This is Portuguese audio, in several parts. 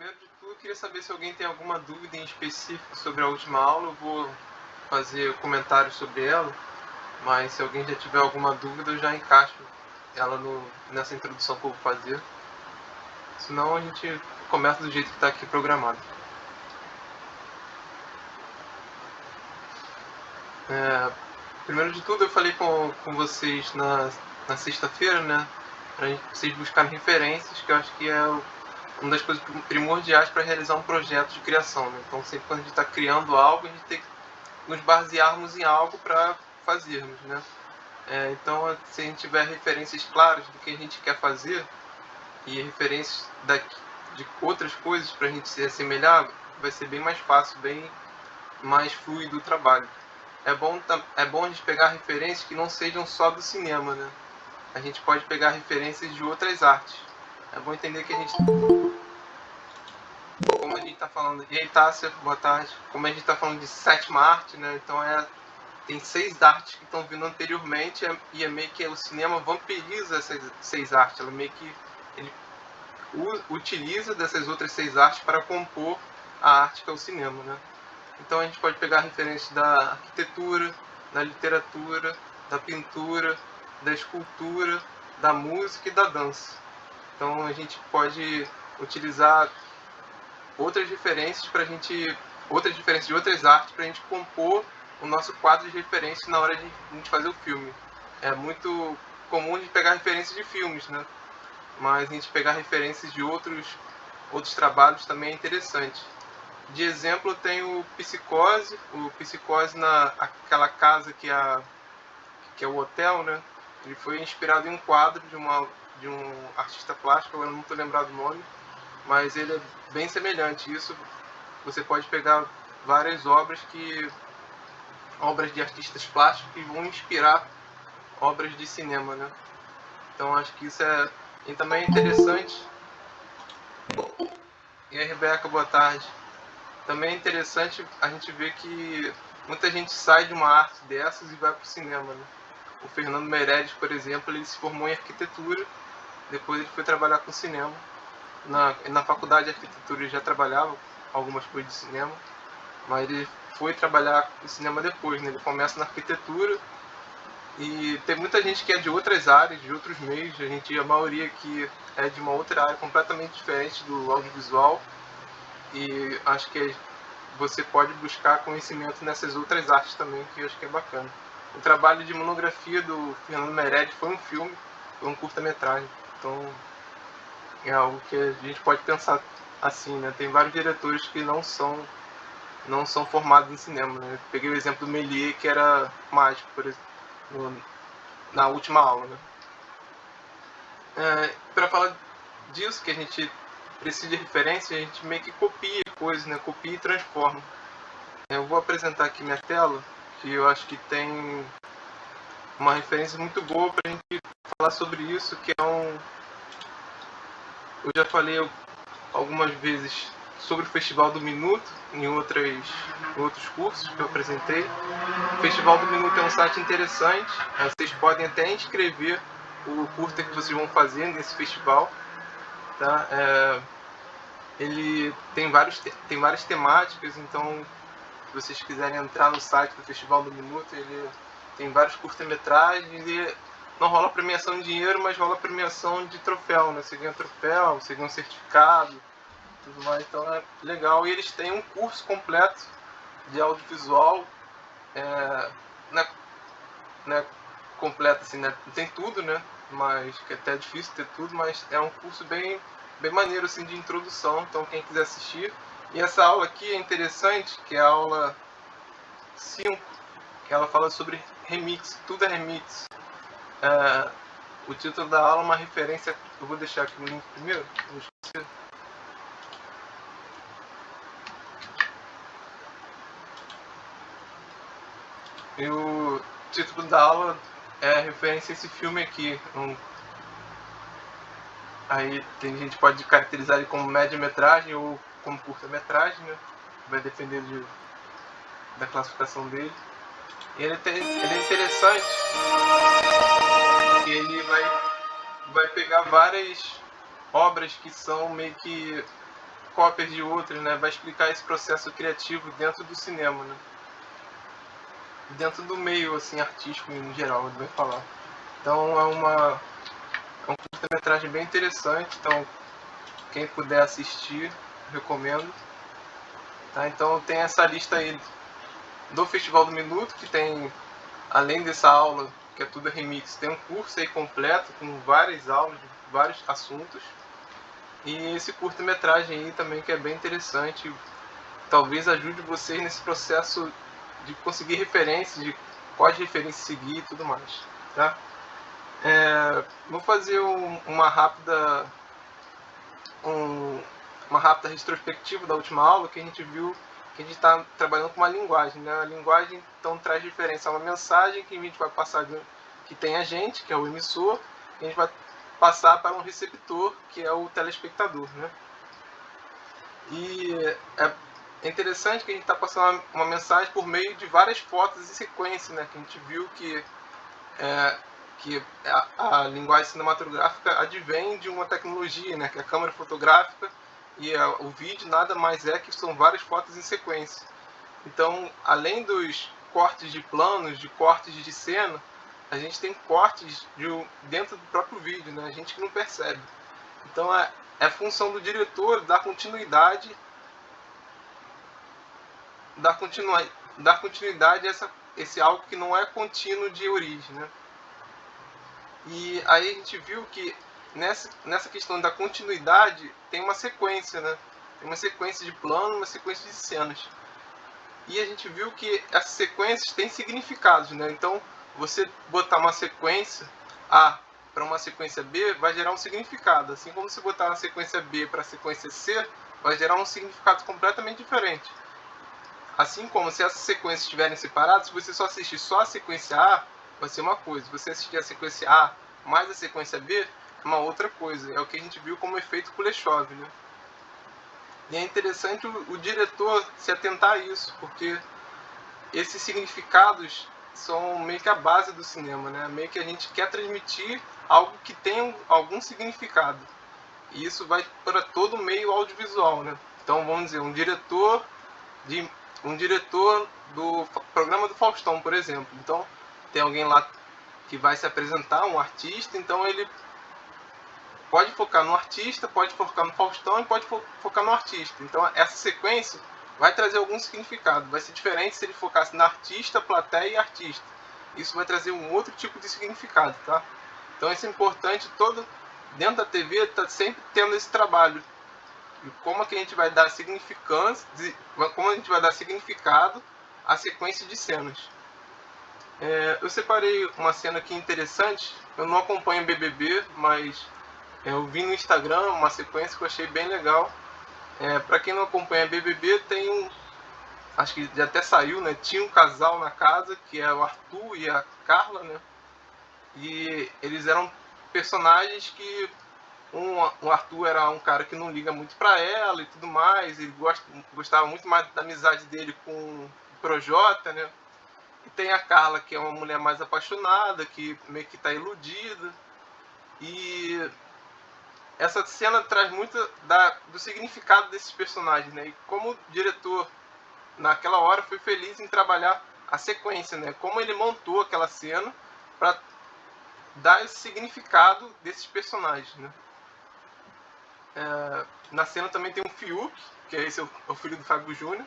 primeiro de tudo, eu queria saber se alguém tem alguma dúvida em específico sobre a última aula. Eu vou fazer comentários sobre ela, mas se alguém já tiver alguma dúvida, eu já encaixo ela nessa introdução que eu vou fazer. Senão a gente começa do jeito que está aqui programado. Primeiro de tudo, eu falei com vocês na sexta-feira, né? Para vocês buscarem referências, que eu acho que é uma das coisas primordiais para realizar um projeto de criação, né? Então, sempre quando a gente está criando algo, a gente tem que nos basearmos em algo para fazermos, né? Então, se a gente tiver referências claras do que a gente quer fazer e referências de outras coisas para a gente se assemelhar, vai ser bem mais fácil, bem mais fluido o trabalho. É bom a gente pegar referências que não sejam só do cinema, né? A gente pode pegar referências de outras artes. É bom entender que como a gente está falando... E aí, Tássia, boa tarde. Como a gente está falando de sétima arte, né? Então tem 6 artes que estão vindo anteriormente e é meio que o cinema vampiriza essas 6 artes. Ele utiliza dessas outras 6 artes para compor a arte que é o cinema, né? Então a gente pode pegar referências da arquitetura, da literatura, da pintura, da escultura, da música e da dança. Então a gente pode utilizar outras referências de outras artes para a gente compor o nosso quadro de referências na hora de a gente fazer o filme. É muito comum a gente pegar referências de filmes, né? Mas a gente pegar referências de outros trabalhos também é interessante. De exemplo, eu tenho o Psicose naquela casa que é o hotel, né? Ele foi inspirado em um quadro de um artista plástico, eu não estou lembrado o nome, mas ele é bem semelhante. Isso você pode pegar várias obras de artistas plásticos que vão inspirar obras de cinema, né? Então acho que isso e também é interessante. E aí, Rebeca, boa tarde. Também é interessante a gente ver que muita gente sai de uma arte dessas e vai para o cinema, né? O Fernando Meirelles, por exemplo, ele se formou em arquitetura, depois ele foi trabalhar com cinema. Na faculdade de arquitetura ele já trabalhava algumas coisas de cinema, mas ele foi trabalhar com cinema depois, né? Ele começa na arquitetura e tem muita gente que é de outras áreas, de outros meios. A maioria aqui é de uma outra área completamente diferente do audiovisual, e acho que você pode buscar conhecimento nessas outras artes também, que eu acho que é bacana. O trabalho de monografia do Fernando Meirelles foi um filme, foi um curta-metragem. Então é algo que a gente pode pensar assim, né? Tem vários diretores que não são formados em cinema, né? Peguei o exemplo do Méliès, que era mágico, por exemplo, na última aula, né? Para falar disso, que a gente precisa de referência, a gente meio que copia coisas, né? Copia e transforma. Eu vou apresentar aqui minha tela, que eu acho que tem uma referência muito boa para a gente falar sobre isso, que eu já falei algumas vezes sobre o Festival do Minuto, em outros cursos que eu apresentei. O Festival do Minuto é um site interessante, vocês podem até inscrever o curta que vocês vão fazer nesse festival, tá? Ele tem várias temáticas, então se vocês quiserem entrar no site do Festival do Minuto, ele tem vários curta-metragens e não rola premiação em dinheiro, mas rola premiação de troféu, né? Você ganha troféu, você ganha um certificado, tudo mais, então é legal. E eles têm um curso completo de audiovisual, não é completo assim, né? Tem tudo, né? Mas que é até difícil ter tudo, mas é um curso bem maneiro assim de introdução, então quem quiser assistir. E essa aula aqui é interessante, que é a aula 5, que ela fala sobre remix, tudo é remix. O título da aula é uma referência, eu vou deixar aqui o link primeiro, não esqueci. E o título da aula é referência a esse filme aqui. Aí tem gente que pode caracterizar ele como média-metragem ou como curta-metragem, né? Vai depender da classificação dele. E ele é interessante que ele vai pegar várias obras que são meio que cópias de outras, né? Vai explicar esse processo criativo dentro do cinema, né? Dentro do meio assim artístico em geral, ele vai falar. Então é um curta-metragem bem interessante, então quem puder assistir, recomendo. Tá? Então tem essa lista aí do Festival do Minuto, que tem, além dessa aula, que é tudo remix, tem um curso aí completo com várias aulas, vários assuntos. E esse curta-metragem aí também, que é bem interessante, talvez ajude vocês nesse processo de conseguir referências, de quais referências seguir e tudo mais. Tá? Vou fazer uma rápida retrospectiva da última aula, que a gente viu que a gente está trabalhando com uma linguagem, né? A linguagem então traz diferença a uma mensagem que a gente vai passar, que tem a gente, que é o emissor, e a gente vai passar para um receptor, que é o telespectador, né? E é interessante que a gente está passando uma mensagem por meio de várias fotos em sequência, né? Que a gente viu que a linguagem cinematográfica advém de uma tecnologia, né? Que é a câmera fotográfica, e o vídeo nada mais é que são várias fotos em sequência. Então, além dos cortes de planos, de cortes de cena, a gente tem cortes dentro do próprio vídeo, né? A gente que não percebe. Então é função do diretor dar continuidade a esse algo que não é contínuo de origem, né? E aí a gente viu que nessa questão da continuidade tem uma sequência, né? Tem uma sequência de plano, uma sequência de cenas. E a gente viu que essas sequências têm significados, né? Então, você botar uma sequência A para uma sequência B vai gerar um significado. Assim como se botar uma sequência B para a sequência C, vai gerar um significado completamente diferente. Assim como se essas sequências estiverem separadas, se você só assistir só a sequência A, vai ser uma coisa. Se você assistir a sequência A mais a sequência B, é uma outra coisa. É o que a gente viu como efeito Kuleshov, né? E é interessante o diretor se atentar a isso, porque esses significados são meio que a base do cinema, né? Meio que a gente quer transmitir algo que tem algum significado. E isso vai para todo o meio audiovisual, né? Então, vamos dizer, um diretor do programa do Faustão, por exemplo. Então, tem alguém lá que vai se apresentar, um artista, então ele pode focar no artista, pode focar no Faustão e pode focar no artista. Então, essa sequência vai trazer algum significado. Vai ser diferente se ele focasse na artista, plateia e artista. Isso vai trazer um outro tipo de significado, tá? Então, isso é importante. Dentro da TV está sempre tendo esse trabalho. E como que a gente vai dar significância, como a gente vai dar significado à sequência de cenas. Eu separei uma cena aqui interessante. Eu não acompanho BBB, mas eu vi no Instagram uma sequência que eu achei bem legal. Para quem não acompanha BBB, tem acho que já até saiu, né? Tinha um casal na casa, que é o Arthur e a Carla, né? E eles eram personagens que o Arthur era um cara que não liga muito pra ela e tudo mais. Ele gostava muito mais da amizade dele com o Projota, né? E tem a Carla, que é uma mulher mais apaixonada, que meio que tá iludida. E essa cena traz muito do significado desses personagens, né? E como o diretor, naquela hora, foi feliz em trabalhar a sequência, né? Como ele montou aquela cena para dar esse significado desses personagens, né? Na cena também tem um Fiuk, que esse é o filho do Fábio Júnior.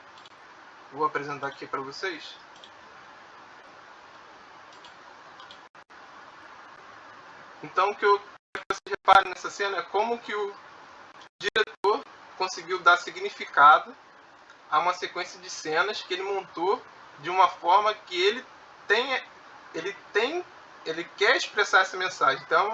Vou apresentar aqui para vocês. Então, o que eu quero que vocês reparem nessa cena é como que o diretor conseguiu dar significado a uma sequência de cenas que ele montou de uma forma que ele quer expressar essa mensagem. Então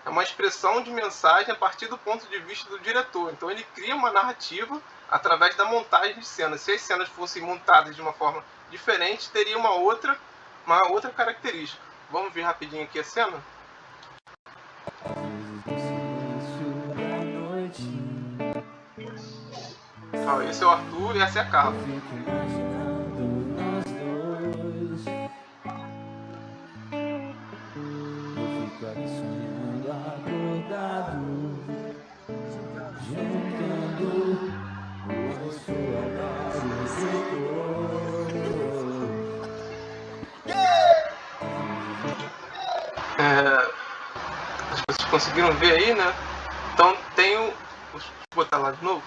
é uma expressão de mensagem a partir do ponto de vista do diretor. Então ele cria uma narrativa através da montagem de cenas. Se as cenas fossem montadas de uma forma diferente, teria uma outra característica. Vamos ver rapidinho aqui a cena? Esse é o Arthur e essa é a Carla. Juntando Acho que vocês conseguiram ver aí, né? Então tem o. Deixa eu botar lá de novo.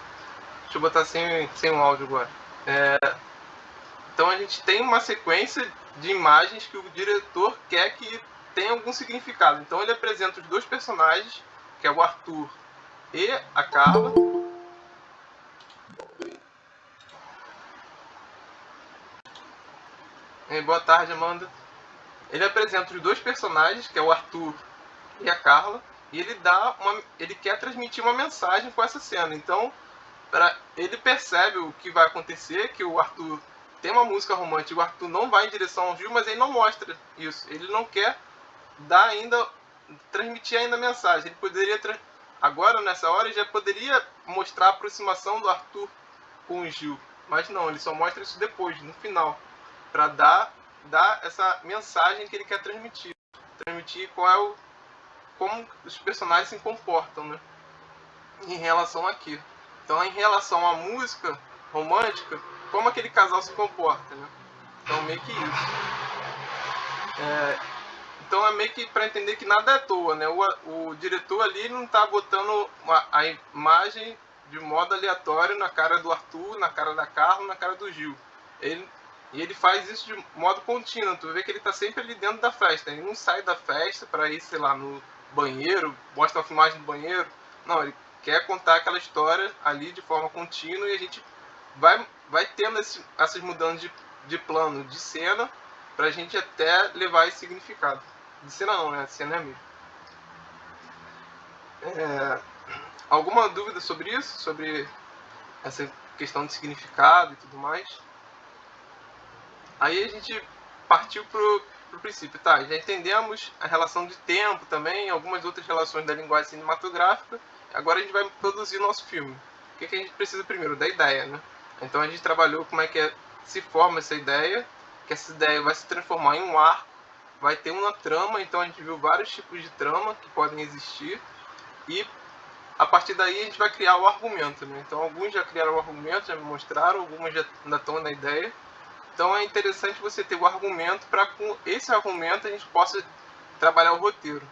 Deixa eu botar sem o áudio agora. Então a gente tem uma sequência de imagens que o diretor quer que tenha algum significado. Então ele apresenta os dois personagens, que é o Arthur e a Carla. Boa tarde, Amanda. Ele apresenta os dois personagens, que é o Arthur e a Carla, e ele quer transmitir uma mensagem com essa cena. Então, ele percebe o que vai acontecer, que o Arthur tem uma música romântica, o Arthur não vai em direção ao Gil, mas ele não mostra isso. Ele não quer transmitir ainda a mensagem. Ele poderia, agora nessa hora, ele já poderia mostrar a aproximação do Arthur com o Gil, mas não, ele só mostra isso depois, no final, para dar essa mensagem que ele quer transmitir como os personagens se comportam, né, em relação àquilo. Então, em relação à música romântica, como aquele casal se comporta, né? Então, meio que isso. Então, é meio que para entender que nada é à toa, né? O diretor ali não está botando a imagem de modo aleatório na cara do Arthur, na cara da Carla, na cara do Gil. Ele faz isso de modo contínuo. Tu vê que ele está sempre ali dentro da festa. Ele não sai da festa para ir, sei lá, no banheiro, mostra uma filmagem do banheiro. Não, ele quer contar aquela história ali de forma contínua e a gente vai tendo essas mudanças de plano, de cena, pra gente até levar esse significado. De cena não, né? Cena é mesmo. Alguma dúvida sobre isso? Sobre essa questão de significado e tudo mais? Aí a gente partiu pro princípio, tá? Já entendemos a relação de tempo também, algumas outras relações da linguagem cinematográfica. Agora a gente vai produzir nosso filme. O que a gente precisa primeiro? Da ideia, né? Então a gente trabalhou como é que se forma essa ideia, que essa ideia vai se transformar em um arco, vai ter uma trama, então a gente viu vários tipos de trama que podem existir, e a partir daí a gente vai criar o argumento, né? Então alguns já criaram o argumento, já me mostraram, alguns já ainda estão na ideia. Então é interessante você ter o argumento para com esse argumento a gente possa trabalhar o roteiro.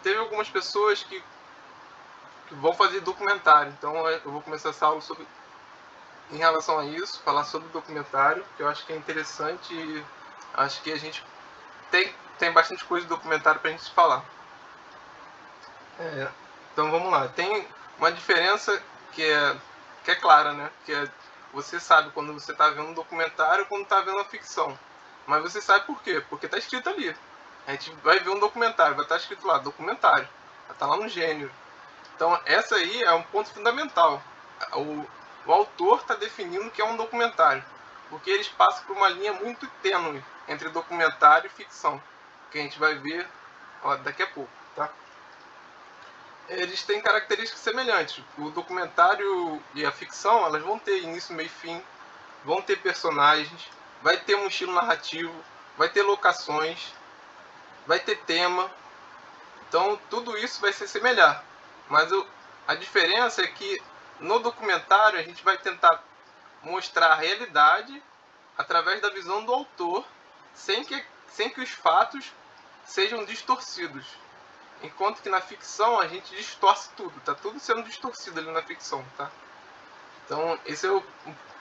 Teve algumas pessoas que vão fazer documentário, então eu vou começar essa aula em relação a isso, falar sobre o documentário, que eu acho que é interessante e acho que a gente tem bastante coisa de documentário para a gente falar. Então vamos lá, tem uma diferença que é clara, né? Que você sabe quando você está vendo um documentário e quando está vendo uma ficção. Mas você sabe por quê? Porque está escrito ali. A gente vai ver um documentário, vai estar escrito lá, documentário. Vai estar lá no gênero. Então essa aí é um ponto fundamental. O autor está definindo que é um documentário. Porque eles passam por uma linha muito tênue entre documentário e ficção. Que a gente vai ver daqui a pouco, tá? Eles têm características semelhantes. O documentário e a ficção, elas vão ter início, meio e fim, vão ter personagens, vai ter um estilo narrativo, vai ter locações, vai ter tema. Então, tudo isso vai se semelhar. Mas a diferença é que no documentário a gente vai tentar mostrar a realidade através da visão do autor, sem que os fatos sejam distorcidos. Enquanto que na ficção a gente distorce tudo, tá tudo sendo distorcido ali na ficção, tá? Então esse é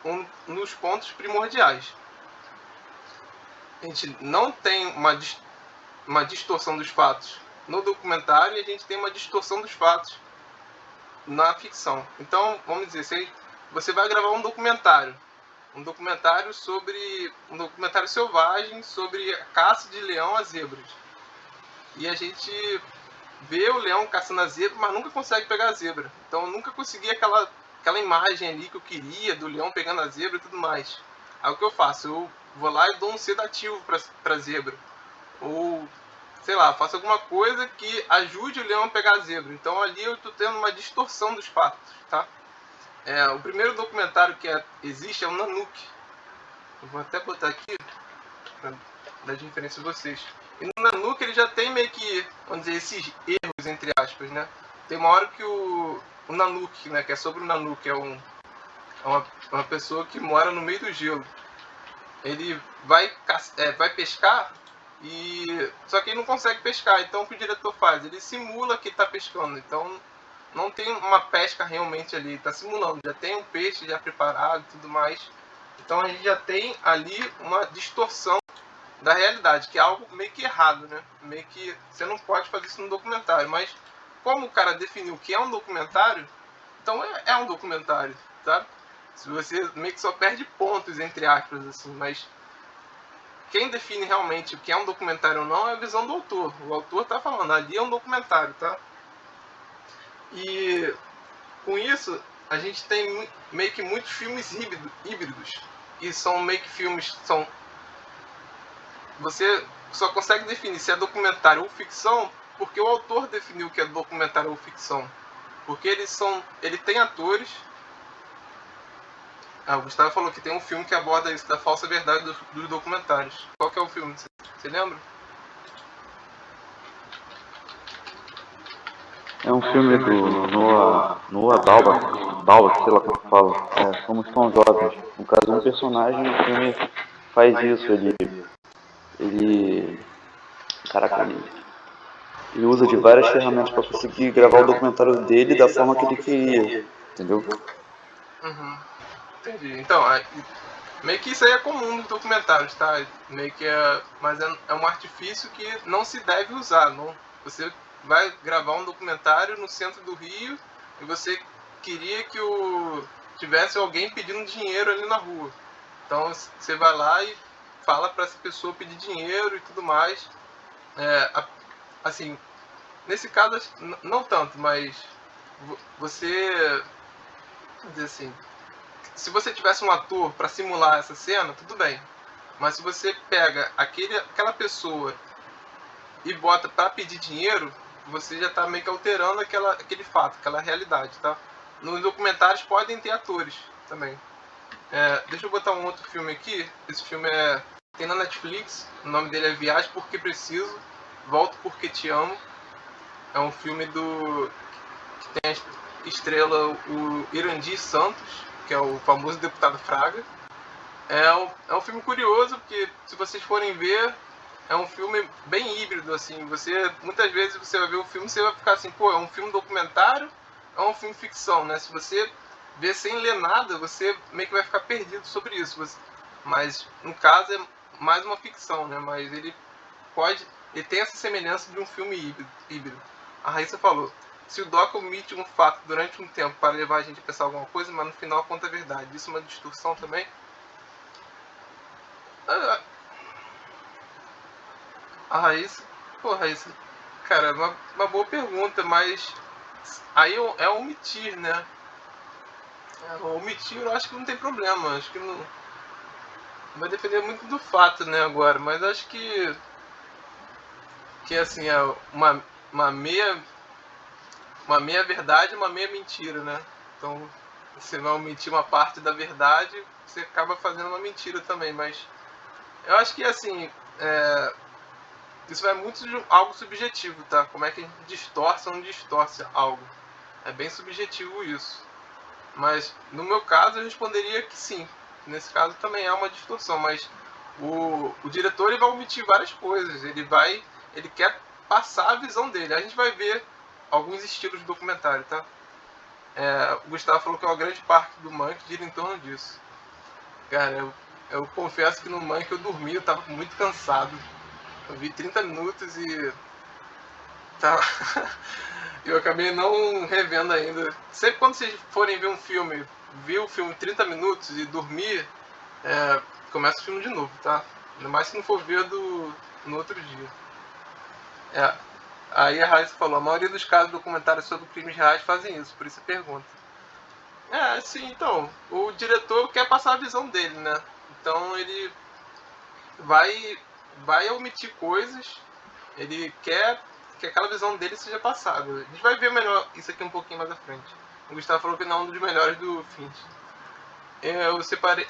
um dos pontos primordiais. A gente não tem uma distorção dos fatos no documentário e a gente tem uma distorção dos fatos na ficção. Então, vamos dizer, se você vai gravar um documentário selvagem sobre a caça de leão a zebras. E a gente vê o leão caçando a zebra, mas nunca consegue pegar a zebra. Então eu nunca consegui aquela imagem ali que eu queria do leão pegando a zebra e tudo mais. Aí o que eu faço? Eu vou lá e dou um sedativo para a zebra. Ou, sei lá, faço alguma coisa que ajude o leão a pegar a zebra. Então ali eu estou tendo uma distorção dos fatos, tá? O primeiro documentário que existe é o Nanook. Eu vou até botar aqui para dar diferença a vocês. E no Nanook ele já tem meio que, vamos dizer, esses erros, entre aspas, né? Tem uma hora que o Nanook, né, que é sobre o Nanook, é uma pessoa que mora no meio do gelo. Ele vai pescar, só que ele não consegue pescar. Então o que o diretor faz? Ele simula que está pescando. Então não tem uma pesca realmente ali, está simulando. Já tem um peixe já preparado e tudo mais. Então a gente já tem ali uma distorção da realidade, que é algo meio que errado, né? Meio que você não pode fazer isso no documentário. Mas como o cara definiu que é um documentário, então é um documentário, sabe? Se você meio que só perde pontos, entre aspas, assim, mas quem define realmente o que é um documentário ou não é a visão do autor. O autor tá falando, ali é um documentário, tá? E com isso, a gente tem meio que muitos filmes híbridos. E são meio que filmes, você só consegue definir se é documentário ou ficção porque o autor definiu que é documentário ou ficção. Porque ele tem atores. O Gustavo falou que tem um filme que aborda isso, da falsa verdade dos documentários. Qual que é o filme? Você lembra? É um filme do Noah Baumbach, sei lá como fala. Como Estão Jovens. No caso, um personagem no filme faz isso. Ele usa de várias ferramentas para conseguir gravar o documentário dele da forma que ele queria. Entendeu? Uhum. Entendi. Então, meio que isso aí é comum nos documentários, tá? Meio que mas é um artifício que não se deve usar. Não, você vai gravar um documentário no centro do Rio e você queria que tivesse alguém pedindo dinheiro ali na rua. Então você vai lá e fala para essa pessoa pedir dinheiro e tudo mais. Assim, nesse caso não tanto, mas você, vamos dizer assim, se você tivesse um ator para simular essa cena, tudo bem. Mas se você pega aquela pessoa e bota para pedir dinheiro, você já está meio que alterando aquele fato, aquela realidade, tá? Nos documentários podem ter atores também. Deixa eu botar um outro filme aqui. Esse filme tem na Netflix. O nome dele é Viagem Porque Preciso, Volto Porque Te Amo. É um filme que tem a estrela o Irandir Santos, que é o famoso deputado Fraga. É um filme curioso, porque se vocês forem ver, é um filme bem híbrido, assim. Muitas vezes você vai ver o filme e você vai ficar assim, pô, é um filme documentário, é um filme ficção, né? Se você ver sem ler nada, você meio que vai ficar perdido sobre isso. Mas, no caso, é mais uma ficção, né? Mas ele tem essa semelhança de um filme híbrido. A Raíssa falou, se o Doc omite um fato durante um tempo para levar a gente a pensar alguma coisa, mas no final conta a verdade. Isso é uma distorção também? A Raíssa, cara, é uma boa pergunta, mas aí é omitir, né? Omitir eu acho que não tem problema, acho que não vai depender muito do fato, né, agora, mas acho que assim, é uma meia verdade e uma meia mentira, né? Então, você vai omitir uma parte da verdade, você acaba fazendo uma mentira também, mas eu acho que assim, isso vai muito de algo subjetivo, tá? Como é que a gente distorce ou não distorce algo. É bem subjetivo isso. Mas no meu caso eu responderia que sim. Nesse caso também é uma distorção, mas o diretor ele vai omitir várias coisas. Ele quer passar a visão dele. A gente vai ver alguns estilos de documentário, tá? O Gustavo falou que uma grande parte do Mank gira em torno disso. Cara, eu confesso que no Mank eu dormi, eu tava muito cansado. Eu vi 30 minutos e tá. Eu acabei não revendo ainda. Sempre quando vocês forem ver um filme, ver o filme 30 minutos e dormir, começa o filme de novo, tá? Ainda mais se não for ver no outro dia. Aí a Raíssa falou, a maioria dos casos documentários sobre crimes reais fazem isso, por isso a pergunta. Sim, então, o diretor quer passar a visão dele, né? Então ele vai omitir coisas, ele quer que aquela visão dele seja passada. A gente vai ver melhor isso aqui um pouquinho mais à frente. O Gustavo falou que não é um dos melhores do Finch. Eu separei.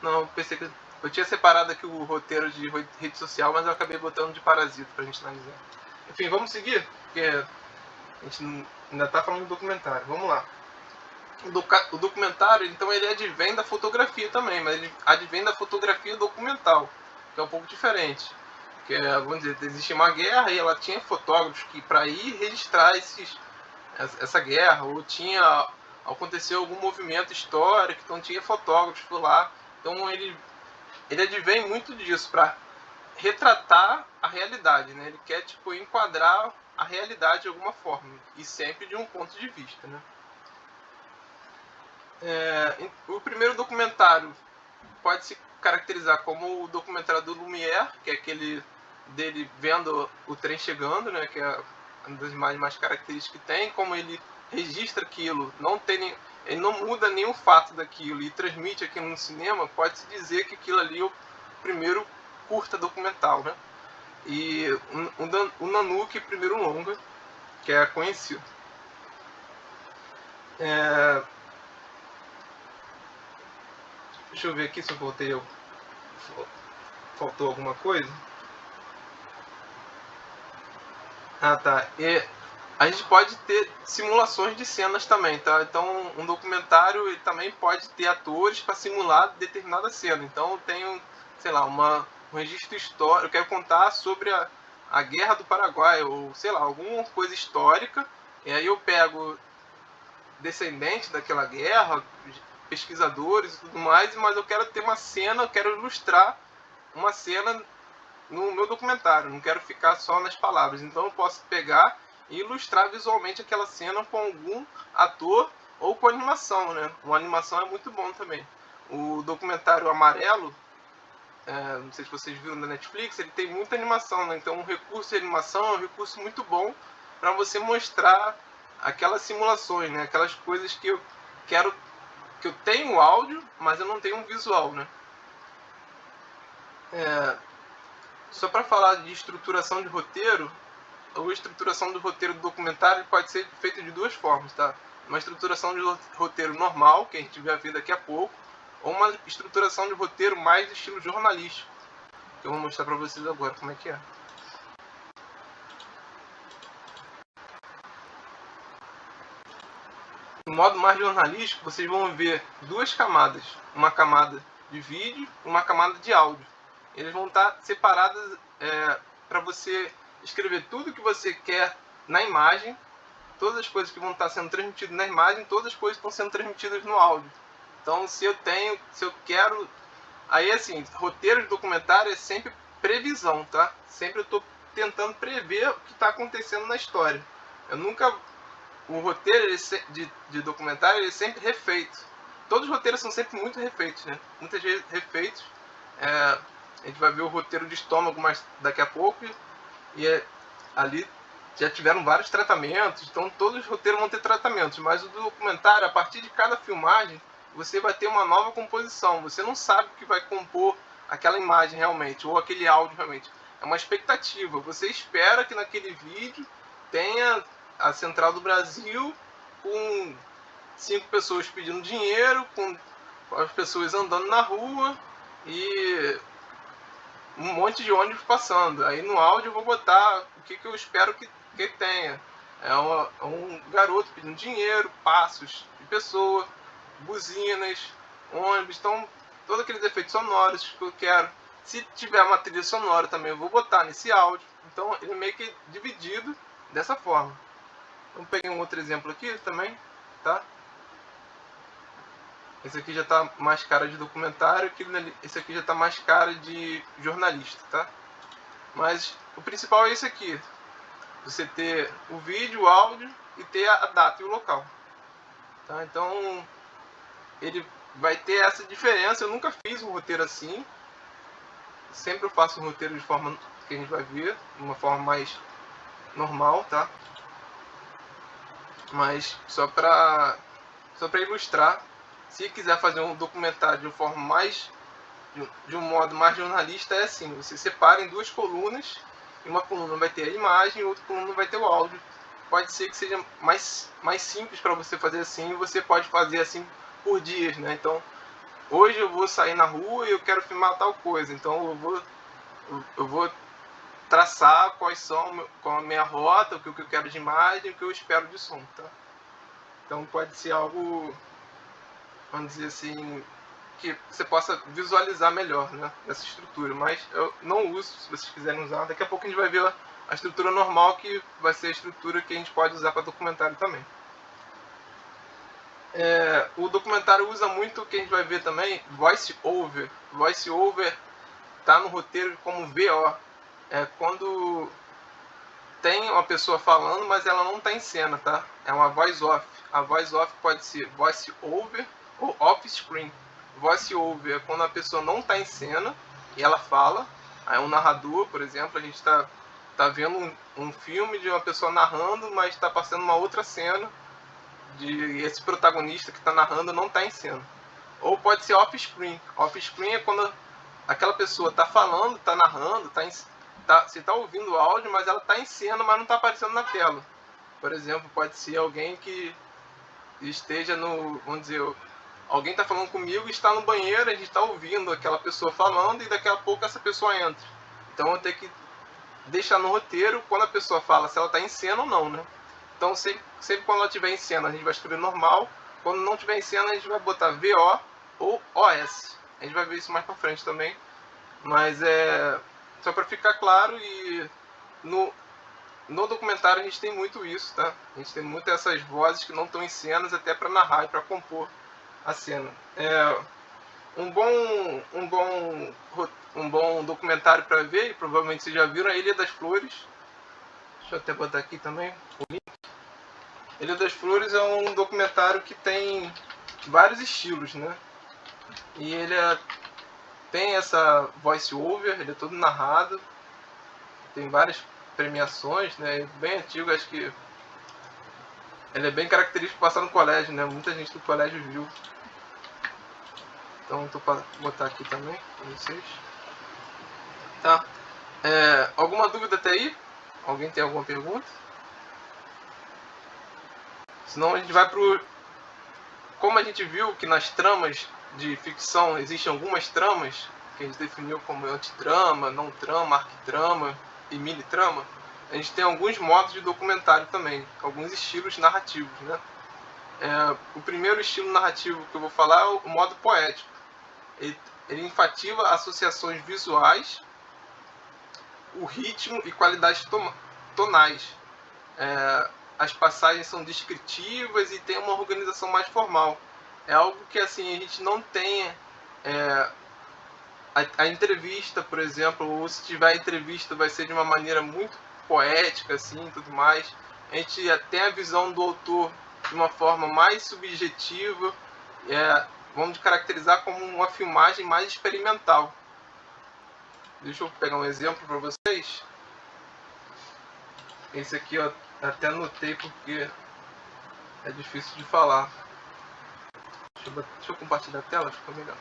Não, pensei que. Eu tinha separado aqui o roteiro de rede social, mas eu acabei botando de Parasita pra gente analisar. Enfim, vamos seguir? Porque a gente ainda tá falando do documentário. Vamos lá. o documentário, então, ele advém da fotografia também, mas ele advém da fotografia documental, que é um pouco diferente. Que é, vamos dizer, existia uma guerra e ela tinha fotógrafos que, para ir registrar essa guerra, ou aconteceu algum movimento histórico, então tinha fotógrafos por lá. Então ele advém muito disso, para retratar a realidade, né? Ele quer, tipo, enquadrar a realidade de alguma forma, e sempre de um ponto de vista, né? O primeiro documentário pode se caracterizar como o documentário do Lumière, que é aquele dele vendo o trem chegando, né? Que é uma das imagens mais características que tem, como ele registra aquilo, ele não muda nenhum fato daquilo e transmite aquilo no cinema. Pode-se dizer que aquilo ali é o primeiro curta documental, né? E o Nanook, primeiro longa, que é conhecido. Deixa eu ver aqui se eu voltei, faltou alguma coisa. Ah, tá. E a gente pode ter simulações de cenas também, tá? Então, um documentário ele também pode ter atores para simular determinada cena. Então, eu tenho, sei lá, um registro histórico. Eu quero contar sobre a Guerra do Paraguai, ou sei lá, alguma coisa histórica. E aí eu pego descendentes daquela guerra, pesquisadores e tudo mais, mas eu quero ter uma cena, eu quero ilustrar uma cena no meu documentário, não quero ficar só nas palavras. Então eu posso pegar e ilustrar visualmente aquela cena com algum ator ou com animação, né? Uma animação é muito bom também. O documentário Amarelo, não sei se vocês viram na Netflix, ele tem muita animação, né? Então o recurso de animação é um recurso muito bom para você mostrar aquelas simulações, né? Aquelas coisas que eu quero, que eu tenho áudio, mas eu não tenho um visual, né? Só para falar de estruturação de roteiro, a estruturação do roteiro do documentário pode ser feita de duas formas, tá? Uma estruturação de roteiro normal, que a gente vai ver daqui a pouco, ou uma estruturação de roteiro mais de estilo jornalístico, que eu vou mostrar para vocês agora como é que é. No modo mais jornalístico, vocês vão ver duas camadas, uma camada de vídeo e uma camada de áudio. Eles vão estar separadas para você escrever tudo que você quer na imagem, todas as coisas que vão estar sendo transmitidas na imagem, todas as coisas que estão sendo transmitidas no áudio. Então, se eu quero... Aí, assim, roteiro de documentário é sempre previsão, tá? Sempre eu estou tentando prever o que está acontecendo na história. Eu nunca... O roteiro de documentário ele é sempre refeito. Todos os roteiros são sempre muito refeitos, né? Muitas vezes refeitos. A gente vai ver o roteiro de Estômago mais daqui a pouco. E ali já tiveram vários tratamentos, então todos os roteiros vão ter tratamentos, mas o documentário, a partir de cada filmagem, você vai ter uma nova composição. Você não sabe o que vai compor aquela imagem realmente, ou aquele áudio realmente. É uma expectativa. Você espera que naquele vídeo tenha a Central do Brasil com 5 pessoas pedindo dinheiro, com as pessoas andando na rua e um monte de ônibus passando. Aí no áudio eu vou botar o que eu espero que tenha. É um garoto pedindo dinheiro, passos de pessoa, buzinas, ônibus, então todos aqueles efeitos sonoros que eu quero. Se tiver uma trilha sonora também eu vou botar nesse áudio. Então ele é meio que dividido dessa forma. Vamos pegar um outro exemplo aqui também, tá? Esse aqui já está mais cara de documentário, esse aqui já está mais cara de jornalista, tá? Mas o principal é esse aqui. Você ter o vídeo, o áudio e ter a data e o local. Tá? Então, ele vai ter essa diferença. Eu nunca fiz um roteiro assim. Sempre eu faço um roteiro de forma que a gente vai ver, de uma forma mais normal, tá? Mas só para ilustrar. Se quiser fazer um documentário de uma forma mais de um modo mais jornalista, é assim: você separa em duas colunas, e uma coluna vai ter a imagem e outra coluna vai ter o áudio. Pode ser que seja mais simples para você fazer assim, e você pode fazer assim por dias, né? Então, hoje eu vou sair na rua e eu quero filmar tal coisa, então eu vou traçar qual a minha rota, o que eu quero de imagem, o que eu espero de som, tá? Então pode ser algo, vamos dizer assim, que você possa visualizar melhor, né, essa estrutura. Mas eu não uso, se vocês quiserem usar. Daqui a pouco a gente vai ver a estrutura normal, que vai ser a estrutura que a gente pode usar para documentário também. O documentário usa muito o que a gente vai ver também, voice over. Voice over está no roteiro como VO. É quando tem uma pessoa falando, mas ela não está em cena, tá? É uma voice off. A voice off pode ser voice over ou off screen. Voice over é quando a pessoa não está em cena e ela fala. Aí um narrador, por exemplo, a gente está vendo um filme de uma pessoa narrando, mas está passando uma outra cena de esse protagonista que está narrando não está em cena. Ou pode ser off-screen. Off-screen é quando aquela pessoa está falando, está narrando, você está ouvindo o áudio, mas ela está em cena, mas não está aparecendo na tela. Por exemplo, pode ser alguém que esteja no... Vamos dizer, alguém está falando comigo e está no banheiro, a gente está ouvindo aquela pessoa falando e daqui a pouco essa pessoa entra. Então eu tenho que deixar no roteiro quando a pessoa fala se ela está em cena ou não, né? Então sempre quando ela estiver em cena a gente vai escrever normal, quando não estiver em cena a gente vai botar VO ou OS. A gente vai ver isso mais pra frente também, mas é só para ficar claro. E no documentário a gente tem muito isso, tá? A gente tem muito essas vozes que não estão em cenas, até para narrar e para compor a cena. Um bom documentário para ver, e provavelmente vocês já viram, é Ilha das Flores. Deixa eu até botar aqui também o link. Ilha das Flores é um documentário que tem vários estilos, né? E ele tem essa voice over, ele é todo narrado, tem várias premiações, né? É bem antigo, acho que ele é bem característico passar no colégio, né? Muita gente do colégio viu. Então tô para botar aqui também para vocês. Tá? Alguma dúvida até aí? Alguém tem alguma pergunta? Senão a gente vai pro... Como a gente viu que nas tramas de ficção existem algumas tramas que a gente definiu como antitrama, não trama, arquitrama e mini-trama, a gente tem alguns modos de documentário também, alguns estilos narrativos, né? O primeiro estilo narrativo que eu vou falar é o modo poético. Ele enfatiza associações visuais, o ritmo e qualidades tonais. As passagens são descritivas e tem uma organização mais formal. É algo que assim a gente não tem. A entrevista, por exemplo, ou se tiver entrevista, vai ser de uma maneira muito poética, assim, tudo mais. A gente tem a visão do autor de uma forma mais subjetiva. Vamos caracterizar como uma filmagem mais experimental. Deixa eu pegar um exemplo para vocês. Esse aqui eu até anotei porque é difícil de falar. Deixa eu compartilhar a tela, fica melhor.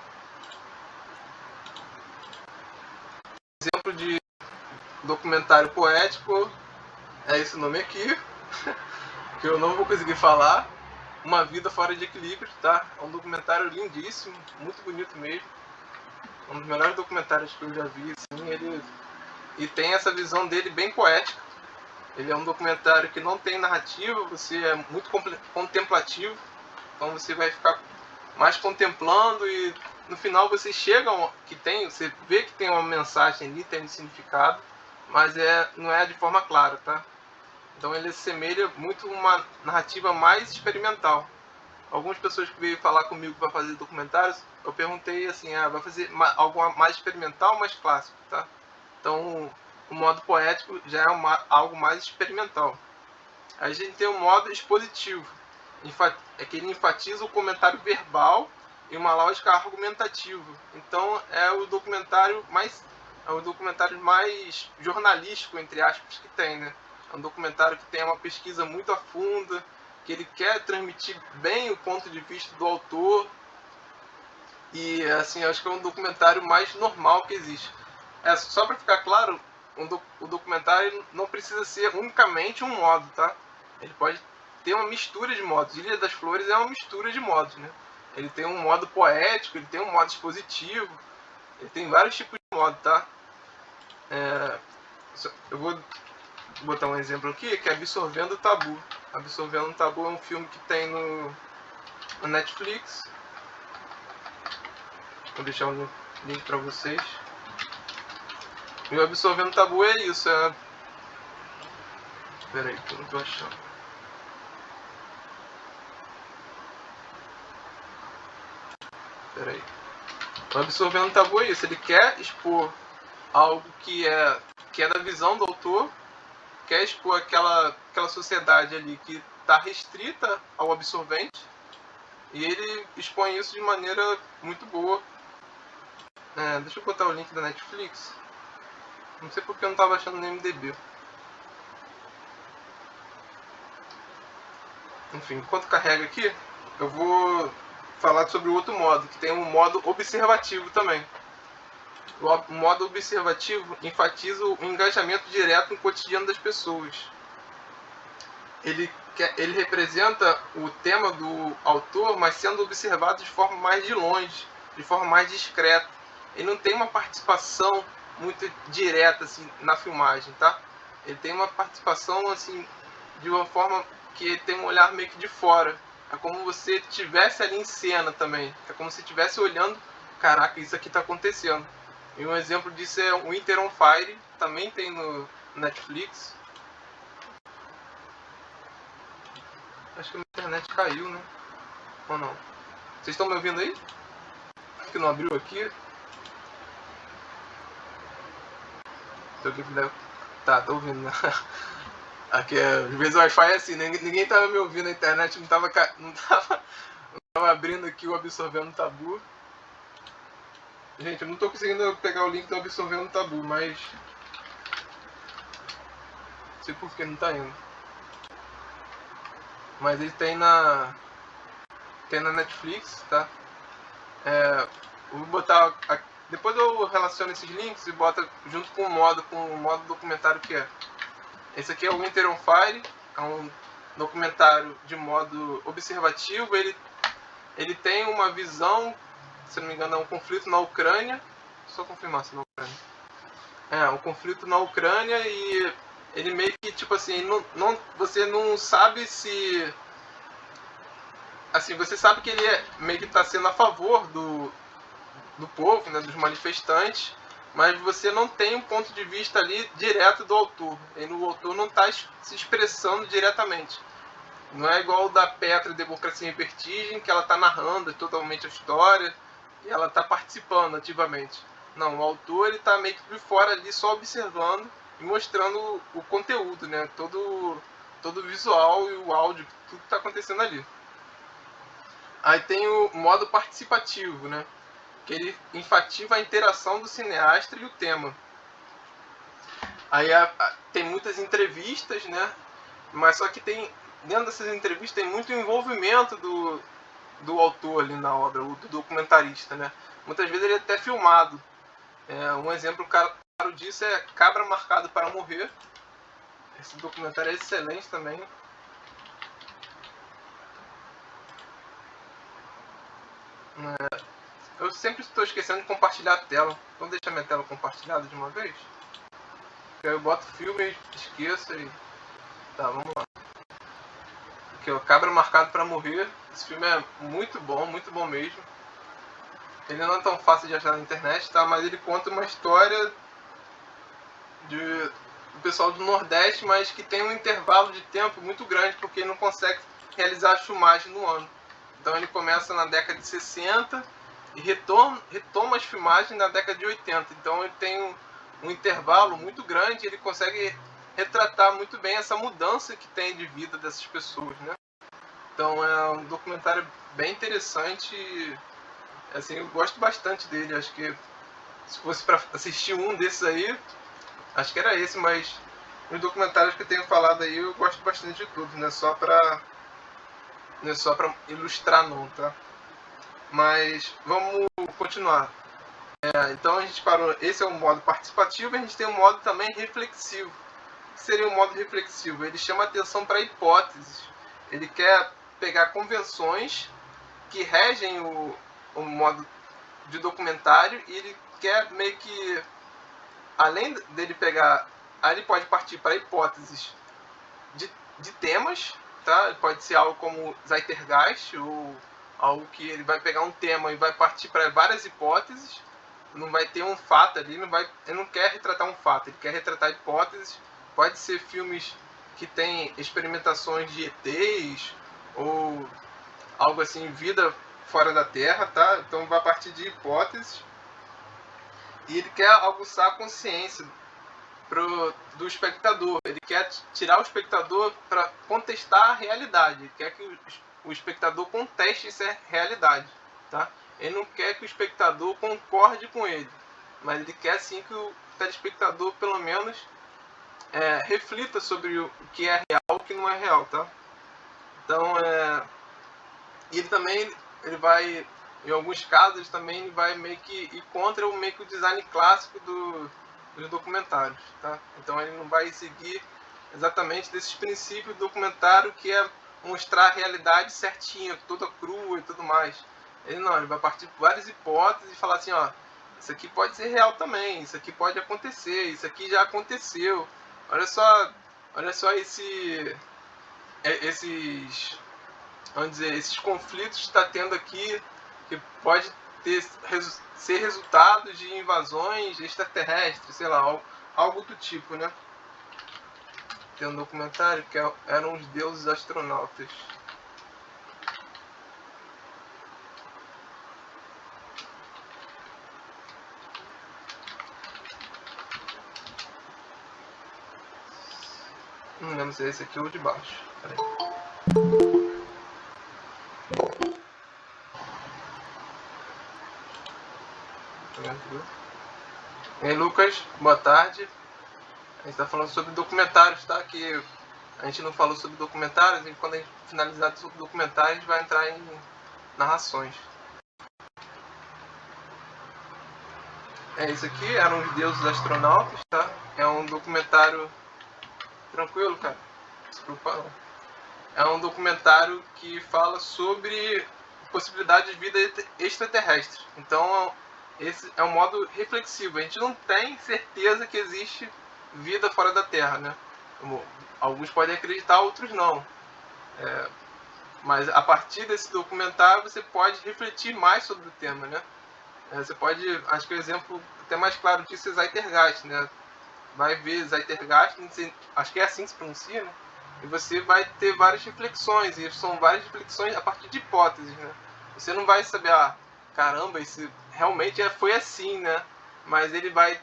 Exemplo de documentário poético é esse nome aqui, que eu não vou conseguir falar. Uma Vida Fora de Equilíbrio, tá? É um documentário lindíssimo, muito bonito mesmo. Um dos melhores documentários que eu já vi, assim. E tem essa visão dele bem poética. Ele é um documentário que não tem narrativa, você é muito contemplativo, então você vai ficar mais contemplando e no final você chega você vê que tem uma mensagem ali, tem um significado, mas não é de forma clara, tá? Então ele assemelha muito uma narrativa mais experimental. Algumas pessoas que veio falar comigo para fazer documentários, eu perguntei assim, vai fazer algo mais experimental ou mais clássico, tá? Então o modo poético já é algo mais experimental. A gente tem o modo expositivo, que ele enfatiza o comentário verbal e uma lógica argumentativa. Então é o documentário mais jornalístico, entre aspas, que tem, né? É um documentário que tem uma pesquisa muito a fundo, que ele quer transmitir bem o ponto de vista do autor. E assim, acho que é um documentário mais normal que existe. Só para ficar claro, o documentário não precisa ser unicamente um modo, tá? Ele pode ter uma mistura de modos. Ilha das Flores é uma mistura de modos, né? Ele tem um modo poético, ele tem um modo expositivo, ele tem vários tipos de modo, tá? Eu vou botar um exemplo aqui, que é Absorvendo o Tabu. Absorvendo um Tabu é um filme que tem no Netflix. Vou deixar o link pra vocês. E o Absorvendo Tabu é isso, Pera aí, que eu não tô achando. Pera aí. O Absorvendo Tabu é isso, ele quer expor algo que é da visão do autor, quer expor aquela sociedade ali que está restrita ao absorvente, e ele expõe isso de maneira muito boa. Deixa eu botar o link da Netflix. Não sei porque eu não estava achando no MDB. Enfim, enquanto carrega aqui, eu vou falar sobre o outro modo, que tem um modo observativo também. O modo observativo enfatiza o engajamento direto no cotidiano das pessoas. Ele representa o tema do autor, mas sendo observado de forma mais de longe, de forma mais discreta. Ele não tem uma participação muito direta assim, na filmagem, tá? Ele tem uma participação assim, de uma forma que tem um olhar meio que de fora. É como se estivesse ali em cena também. É como se estivesse olhando, caraca, isso aqui está acontecendo. E um exemplo disso é o Winter on Fire, também tem no Netflix. Acho que a internet caiu, né? Ou não? Vocês estão me ouvindo aí? Acho que não abriu aqui. Tá, tô ouvindo, né? Aqui, às vezes o Wi-Fi é assim, né? Ninguém tava me ouvindo, a internet não tava abrindo aqui o Absorvendo Tabu. Gente, eu não tô conseguindo pegar o link do Absorvendo Tabu, mas... não sei por que não tá indo. Mas ele tem na Netflix, tá? Eu vou botar... depois eu relaciono esses links e boto junto com o modo documentário que é. Esse aqui é o Winter on Fire, é um documentário de modo observativo. Ele tem uma visão, se não me engano, é um conflito na Ucrânia. Só confirmar se na Ucrânia. Um conflito na Ucrânia e ele meio que, tipo assim, você não sabe se... assim, você sabe que ele meio que está sendo a favor do povo, né, dos manifestantes, mas você não tem um ponto de vista ali direto do autor. E o autor não está se expressando diretamente. Não é igual o da Petra, Democracia em Vertigem, que ela está narrando totalmente a história e ela está participando ativamente. Não, o autor ele está meio que de fora ali, só observando e mostrando o conteúdo, né? Todo o visual e o áudio, tudo que está acontecendo ali. Aí tem o modo participativo, né? Que ele enfatiza a interação do cineasta e o tema. Aí tem muitas entrevistas, né? Mas só que dentro dessas entrevistas tem muito envolvimento do autor ali na obra, do documentarista, né? Muitas vezes ele é até filmado. Um exemplo claro disso é Cabra Marcado para Morrer. Esse documentário é excelente também. Eu sempre estou esquecendo de compartilhar a tela. Vamos deixar minha tela compartilhada de uma vez? Aí eu boto o filme, esqueço e... tá, vamos lá. Aqui, ó, Cabra Marcado para Morrer. Esse filme é muito bom mesmo. Ele não é tão fácil de achar na internet, tá? Mas ele conta uma história do pessoal do Nordeste, mas que tem um intervalo de tempo muito grande, porque ele não consegue realizar a filmagem no ano. Então ele começa na década de 60 e retoma as filmagens na década de 80. Então ele tem um intervalo muito grande, ele consegue retratar muito bem essa mudança que tem de vida dessas pessoas, né? Então é um documentário bem interessante e, assim, eu gosto bastante dele. Acho que se fosse para assistir um desses aí, acho que era esse, mas os documentários que eu tenho falado aí eu gosto bastante de tudo, não é só para ilustrar não, tá? Mas vamos continuar. Então a gente parou, esse é o modo participativo, e a gente tem um modo também reflexivo. O que seria o modo reflexivo? Ele chama atenção para hipóteses. Ele quer pegar convenções que regem o modo de documentário e ele quer meio que, além dele pegar, aí ele pode partir para hipóteses de temas tá? Pode ser algo como Zeitgeist, ou algo que ele vai pegar um tema e vai partir para várias hipóteses. Não vai ter um fato ali, ele não quer retratar um fato, ele quer retratar hipóteses. Pode ser filmes que tem experimentações de ETs, ou algo assim, vida fora da Terra, tá? Então vai partir de hipóteses. E ele quer aguçar a consciência do espectador. Ele quer tirar o espectador para contestar a realidade. Ele quer que o espectador conteste essa realidade, tá? Ele não quer que o espectador concorde com ele, mas ele quer sim que o telespectador pelo menos reflita sobre o que é real e o que não é real, tá? Então, e ele também ele vai, em alguns casos, também ele vai meio que ir contra o design clássico dos documentários, tá? Então ele não vai seguir exatamente desses princípios do documentário, que é mostrar a realidade certinha, toda crua e tudo mais. Ele vai partir por várias hipóteses e falar assim, ó, isso aqui pode ser real também, isso aqui pode acontecer, isso aqui já aconteceu. Olha só esses, vamos dizer, esses conflitos que está tendo aqui, que pode ser resultado de invasões extraterrestres, sei lá, algo do tipo, né? Tem um documentário que eram os deuses astronautas. Não lembro se é esse aqui ou de baixo. Peraí. E aí, Lucas, boa tarde. A gente está falando sobre documentários, tá? Que a gente não falou sobre documentários, e quando a gente finalizar sobre documentários, a gente vai entrar em narrações. Isso aqui eram os deuses astronautas, tá? É um documentário tranquilo, cara. Não se preocupa não. É um documentário que fala sobre possibilidade de vida extraterrestre. Então, esse é um modo reflexivo. A gente não tem certeza que existe vida fora da Terra, né? Alguns podem acreditar, outros não. Mas a partir desse documentário você pode refletir mais sobre o tema, né? Você pode, acho que o exemplo até mais claro disso é Zeitgeist, né? Vai ver Zeitgeist, acho que é assim que se pronuncia, né? E você vai ter várias reflexões, e são várias reflexões a partir de hipóteses, né? Você não vai saber, caramba, isso realmente foi assim, né? Mas ele vai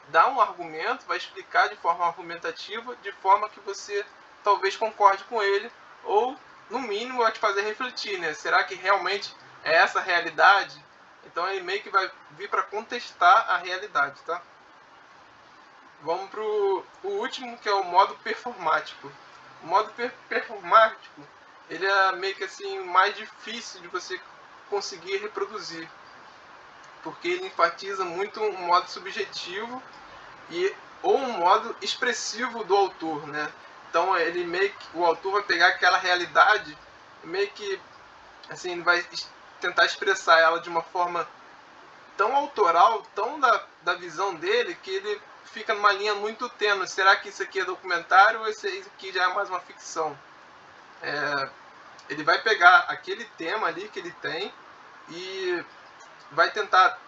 dar um argumento, vai explicar de forma argumentativa, de forma que você talvez concorde com ele, ou no mínimo vai te fazer refletir, né? Será que realmente é essa a realidade? Então ele meio que vai vir para contestar a realidade, tá? Vamos para o último, que é o modo performático. O modo performático, ele é meio que assim mais difícil de você conseguir reproduzir, porque ele enfatiza muito um modo subjetivo ou um modo expressivo do autor, né? Então ele o autor vai pegar aquela realidade meio que assim, ele vai tentar expressar ela de uma forma tão autoral, tão da visão dele, que ele fica numa linha muito tênue. Será que isso aqui é documentário ou isso aqui já é mais uma ficção? Ele vai pegar aquele tema ali que ele tem e vai tentar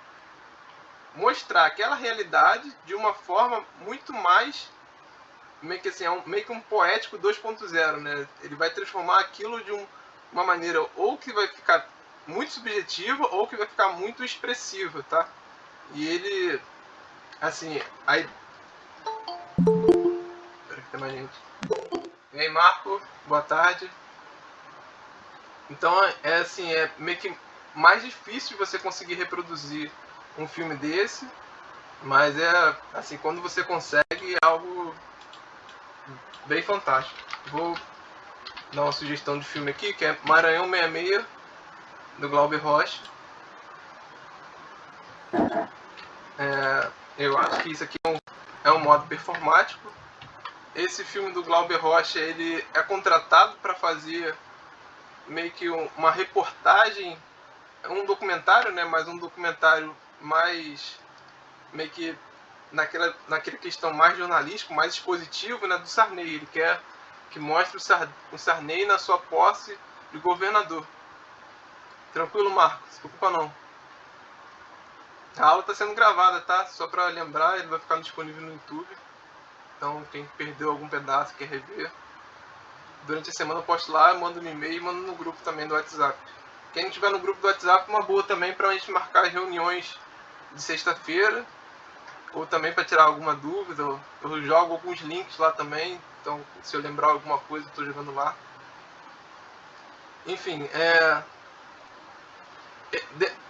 mostrar aquela realidade de uma forma muito mais meio que assim, meio que um poético 2.0, né? Ele vai transformar aquilo de uma maneira ou que vai ficar muito subjetiva ou que vai ficar muito expressiva, tá? E ele, assim, aí... Espera que tem mais gente. E aí, Marco, boa tarde. Então, assim, é meio que mais difícil você conseguir reproduzir um filme desse, mas assim, quando você consegue, é algo bem fantástico. Vou dar uma sugestão de filme aqui, que é Maranhão 66, do Glauber Rocha. Eu acho que isso aqui é um modo performático. Esse filme do Glauber Rocha, ele é contratado para fazer meio que uma reportagem, um documentário, né? Mas um documentário mais meio que naquela questão mais jornalístico, mais expositivo, né? Do Sarney. Ele quer que mostra o Sarney na sua posse de governador. Tranquilo, Marcos? Se preocupa não. A aula está sendo gravada, tá? Só para lembrar, ele vai ficar disponível no YouTube. Então, quem perdeu algum pedaço, quer rever, durante a semana eu posto lá, mando no e-mail e mando no grupo também do WhatsApp. Quem não estiver no grupo do WhatsApp, uma boa também para a gente marcar as reuniões de sexta-feira, ou também para tirar alguma dúvida. Eu jogo alguns links lá também, então se eu lembrar alguma coisa, eu estou jogando lá. Enfim,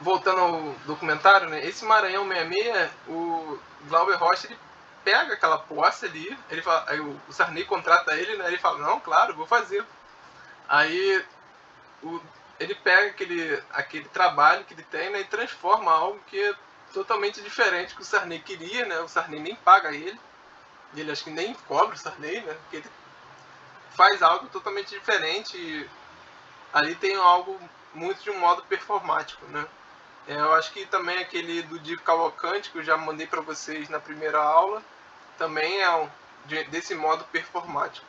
voltando ao documentário, né? Esse Maranhão 66, o Glauber Rocha, ele pega aquela posse ali, ele fala, aí o Sarney contrata ele, né? Ele fala, não, claro, vou fazer. Aí ele pega aquele trabalho que ele tem, né, e transforma algo que é totalmente diferente do que o Sarney queria, né? O Sarney nem paga ele acho que nem cobra o Sarney, né? Porque ele faz algo totalmente diferente e ali tem algo muito de um modo performático, né? Eu acho que também aquele do Divo Cavalcante, que eu já mandei para vocês na primeira aula, também é desse modo performático.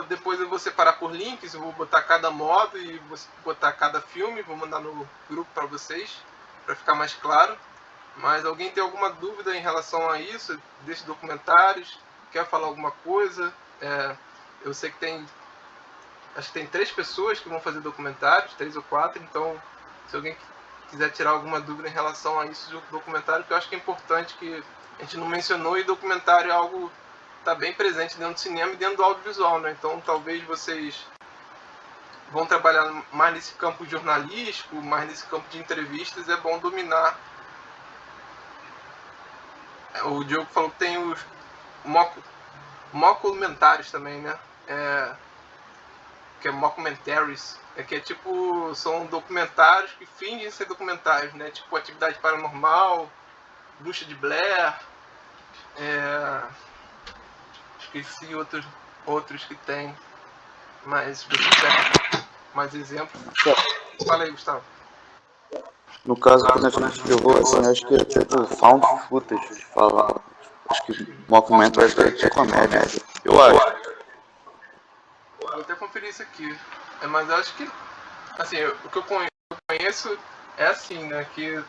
Depois eu vou separar por links, eu vou botar cada modo e vou botar cada filme, vou mandar no grupo para vocês, para ficar mais claro. Mas alguém tem alguma dúvida em relação a isso, desses documentários? Quer falar alguma coisa? Eu sei que acho que tem 3 pessoas que vão fazer documentários, 3 ou 4, então se alguém quiser tirar alguma dúvida em relação a isso do documentário, que eu acho que é importante, que a gente não mencionou, e documentário é algo que está bem presente dentro do cinema e dentro do audiovisual, né? Então talvez vocês vão trabalhar mais nesse campo jornalístico, mais nesse campo de entrevistas, é bom dominar. O Diogo falou que tem os mockumentaries também, né? Que é mockumentaries, que é tipo, são documentários que fingem ser documentários, né? Tipo Atividade Paranormal, Bruxa de Blair, esqueci outros que tem, mas se você quiser mais exemplos. Fala aí, Gustavo. No caso que a gente jogou, assim, acho que é tipo found footage de falar. Acho que mockumentary é de comédia, eu acho. Vou até conferir isso aqui. Mas eu acho que, assim, o que eu conheço é assim, né? Que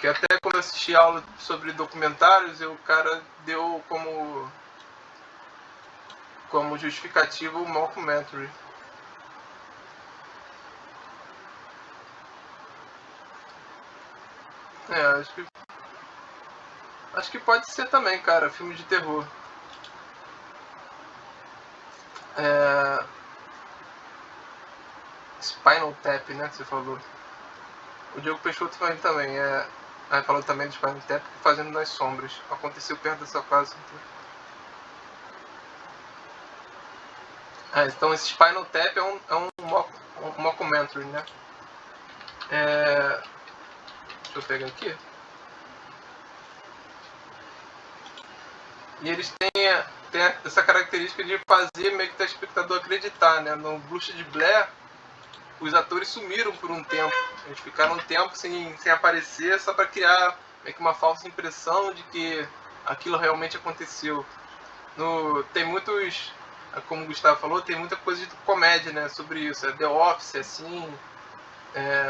até quando eu assisti aula sobre documentários, o cara deu como justificativo o mockumentary. Acho que pode ser também, cara, filme de terror. Spinal Tap, né, que você falou. O Diogo Peixoto também. Falou também do Spinal Tap, Fazendo nas Sombras. Aconteceu perto da sua casa. Então esse Spinal Tap é um mockumentary, né? Deixa eu pegar aqui. E eles têm essa característica de fazer meio que o espectador acreditar, né? No Bruxa de Blair, os atores sumiram por um tempo. Eles ficaram um tempo sem aparecer, só para criar meio que uma falsa impressão de que aquilo realmente aconteceu. Tem muitos, como o Gustavo falou, tem muita coisa de comédia, né, sobre isso. The Office, assim,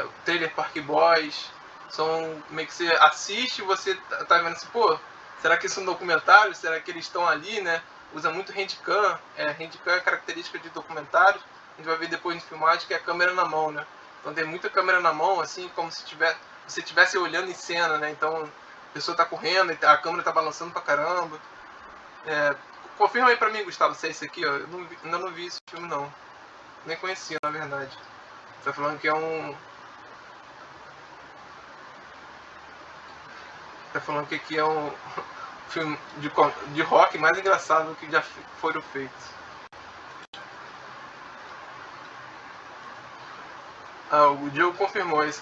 o Trailer Park Boys, são meio que você assiste e você tá vendo assim, pô, será que isso é um documentário? Será que eles estão ali, né? Usa muito handcam. Handcam é característica de documentários. A gente vai ver depois no filmagem que é a câmera na mão, né? Então tem muita câmera na mão, assim, como se você estivesse olhando em cena, né? Então a pessoa tá correndo e a câmera tá balançando pra caramba. Confirma aí pra mim, Gustavo, se é esse aqui, ó. Eu ainda não vi esse filme, não. Nem conhecia, na verdade. Tá falando que é um... Tá falando que aqui é um filme de rock mais engraçado que já foram feitos. O Diogo confirmou isso.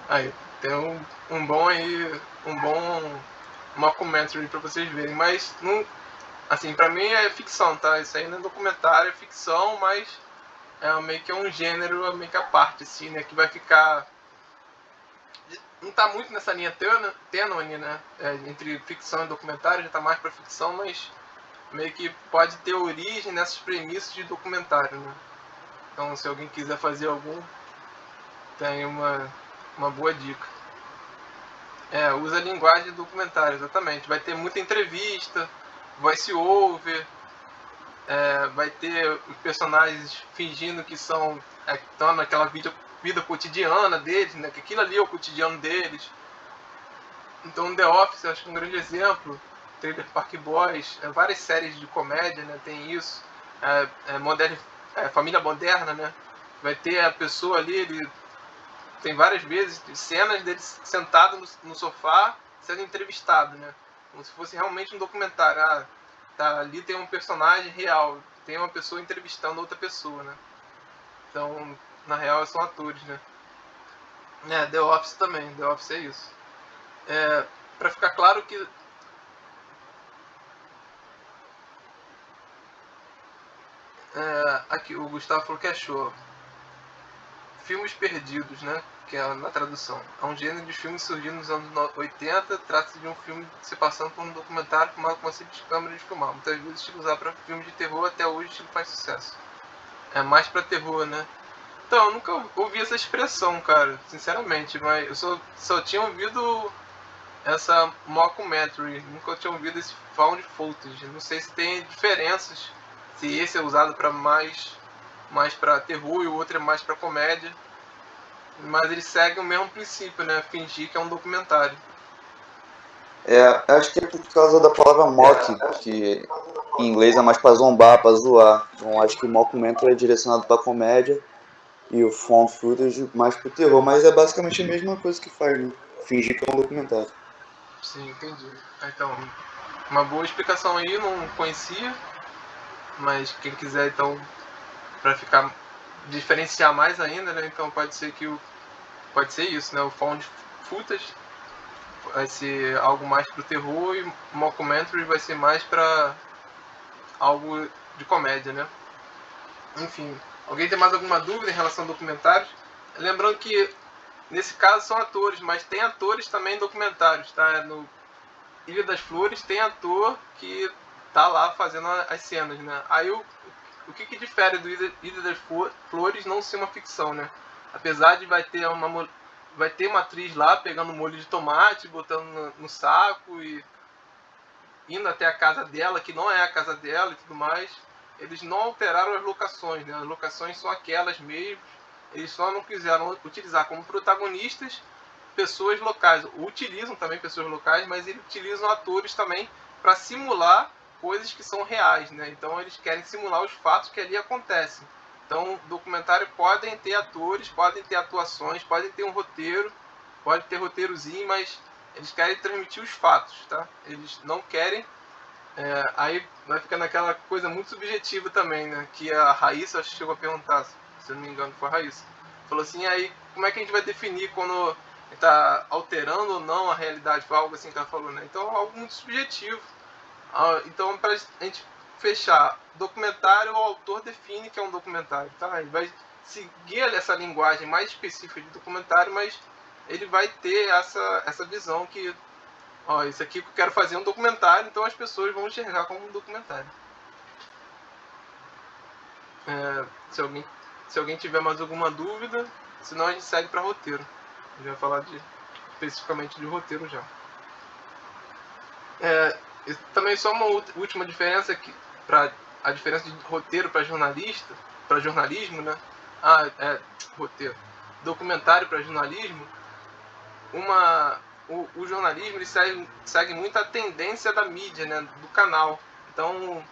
Aí, tem um bom mockumentary pra vocês verem. Mas, não, assim, pra mim é ficção, tá? Isso aí não é documentário, é ficção, mas meio que um gênero meio que à parte, assim, né? Que vai ficar... não tá muito nessa linha tênue, né? Entre ficção e documentário, já tá mais pra ficção, mas meio que pode ter origem nessas premissas de documentário, né? Então, se alguém quiser fazer algum, tem uma boa dica. Usa a linguagem do documentário, exatamente. Vai ter muita entrevista, voice over, vai ter os personagens fingindo que estão naquela vida cotidiana deles, né? Que aquilo ali é o cotidiano deles. Então, The Office, acho que é um grande exemplo. Trailer Park Boys, várias séries de comédia, né? Tem isso. Família Moderna, né? Vai ter a pessoa ali, tem várias vezes cenas dele sentado no sofá sendo entrevistado, né? Como se fosse realmente um documentário. Ali tem um personagem real, tem uma pessoa entrevistando outra pessoa, né? Então, na real, são atores, né? The Office também, The Office é isso. Pra ficar claro que aqui o Gustavo falou que achou filmes perdidos, né? Que é na tradução. É um gênero de filme surgido nos anos 80. Trata-se de um filme se passando por um documentário filmado com uma simples câmera de filmar. Muitas vezes utilizado para filmes de terror, até hoje o estilo faz sucesso. É mais para terror, né? Então, eu nunca ouvi essa expressão, cara, sinceramente, mas eu só tinha ouvido essa mockumentary, nunca tinha ouvido esse found footage. Não sei se tem diferenças, se esse é usado para mais para terror e o outro é mais para comédia. Mas eles seguem o mesmo princípio, né? Fingir que é um documentário. Acho que é por causa da palavra mock, que em inglês é mais pra zombar, pra zoar. Então acho que o mockumentary é direcionado pra comédia e o found footage mais pro terror, mas é basicamente a mesma coisa que faz, né? Fingir que é um documentário. Sim, entendi. Então, uma boa explicação aí, não conhecia, mas quem quiser, então, pra ficar diferenciar mais ainda, né? Então pode ser isso, né? O found footage vai ser algo mais pro terror e o mockumentary vai ser mais pra algo de comédia, né? Enfim, alguém tem mais alguma dúvida em relação a documentários? Lembrando que nesse caso são atores, mas tem atores também em documentários, tá? No Ilha das Flores tem ator que tá lá fazendo as cenas, né? Aí o que difere do Ilha das Flores não ser uma ficção, né? Apesar de vai ter uma atriz lá pegando molho de tomate, botando no saco e indo até a casa dela, que não é a casa dela e tudo mais. Eles não alteraram as locações, né? As locações são aquelas mesmo. Eles só não quiseram utilizar como protagonistas pessoas locais. Utilizam também pessoas locais, mas eles utilizam atores também para simular coisas que são reais, né? Então eles querem simular os fatos que ali acontecem. Então, documentário podem ter atores, podem ter atuações, podem ter um roteiro, pode ter roteirozinho, mas eles querem transmitir os fatos, tá? Eles não querem. Aí vai ficar naquela coisa muito subjetiva também, né? Que a Raíssa, acho que chegou a perguntar, se eu não me engano, foi a Raíssa. Falou assim, aí como é que a gente vai definir quando está alterando ou não a realidade? Foi algo assim que ela falou, né? Então é algo muito subjetivo. Então, para a gente fechar, documentário, o autor define que é um documentário, tá? Ele vai seguir essa linguagem mais específica de documentário, mas ele vai ter essa visão que, isso aqui que eu quero fazer um documentário, então as pessoas vão enxergar como um documentário. Se alguém tiver mais alguma dúvida, senão a gente segue para roteiro. A gente vai falar especificamente de roteiro já. Também só uma última diferença que a diferença de roteiro para jornalismo, né? Roteiro, documentário para jornalismo. O jornalismo ele segue muito a tendência da mídia, né? Do canal. Então,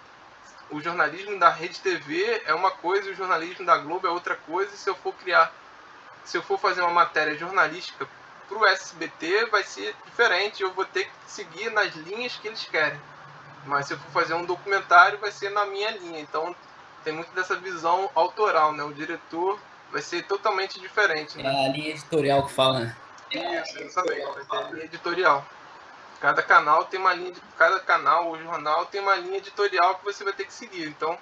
o jornalismo da Rede TV é uma coisa, e o jornalismo da Globo é outra coisa. E se eu for fazer uma matéria jornalística para o SBT, vai ser diferente. Eu vou ter que seguir nas linhas que eles querem. Mas se eu for fazer um documentário, vai ser na minha linha. Então, tem muito dessa visão autoral, né? O diretor vai ser totalmente diferente, né? É a linha editorial que fala, né? Isso, exatamente. Vai ter a linha editorial. Cada canal ou jornal tem uma linha editorial que você vai ter que seguir. Então,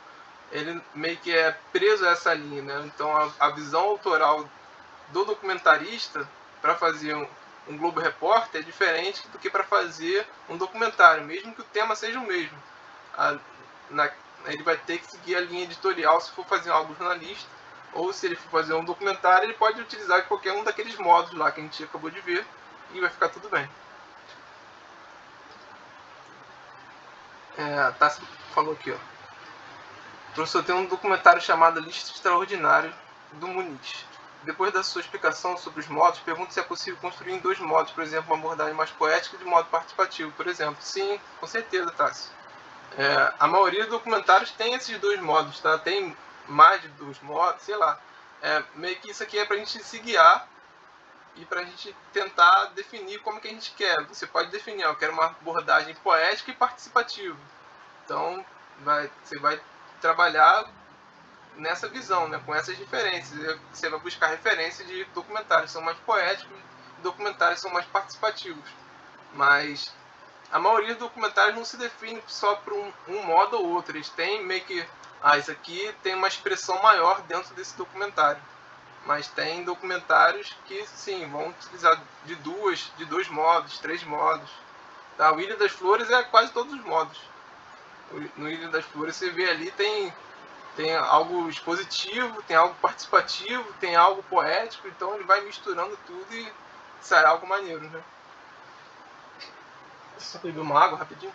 ele meio que é preso a essa linha, né? Então, a visão autoral do documentarista para fazer um Globo Repórter é diferente do que para fazer um documentário, mesmo que o tema seja o mesmo. Ele vai ter que seguir a linha editorial se for fazer algo jornalista, ou se ele for fazer um documentário, ele pode utilizar qualquer um daqueles modos lá que a gente acabou de ver e vai ficar tudo bem. Tassi falou aqui, ó. Professor, tem um documentário chamado Lista Extraordinária do Muniz. Depois da sua explicação sobre os modos, pergunto se é possível construir em 2 modos, por exemplo, uma abordagem mais poética e de modo participativo, por exemplo. Sim, com certeza, Tassi. A maioria dos documentários tem esses 2 modos, tá? Tem mais de 2 modos, sei lá. Meio que isso aqui é pra gente se guiar e pra gente tentar definir como que a gente quer. Você pode definir, eu quero uma abordagem poética e participativa. Então, você vai trabalhar nessa visão, né, com essas referências. Você vai buscar referências de documentários que são mais poéticos e documentários que são mais participativos. Mas a maioria dos documentários não se define só por um modo ou outro. Eles têm meio que, isso aqui tem uma expressão maior dentro desse documentário. Mas tem documentários que, sim, vão utilizar de 2 modos, 3 modos. Tá? O Ilha das Flores é quase todos os modos. No Ilha das Flores você vê ali, tem algo expositivo, tem algo participativo, tem algo poético, então ele vai misturando tudo e sai algo maneiro, né? Só beber uma água rapidinho.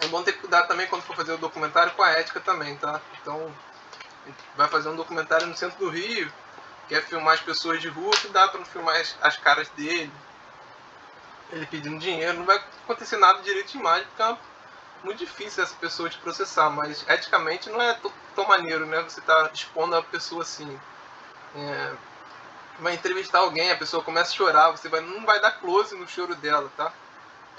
É bom ter cuidado também quando for fazer o documentário com a ética também, tá? Então, vai fazer um documentário no centro do Rio, quer filmar as pessoas de rua, que dá pra não filmar as caras dele, ele pedindo dinheiro, não vai acontecer nada de direito de imagem, porque é muito difícil essa pessoa te processar, mas eticamente não é tão maneiro, né? Você tá expondo a pessoa assim. Vai entrevistar alguém, a pessoa começa a chorar, você não vai dar close no choro dela, tá?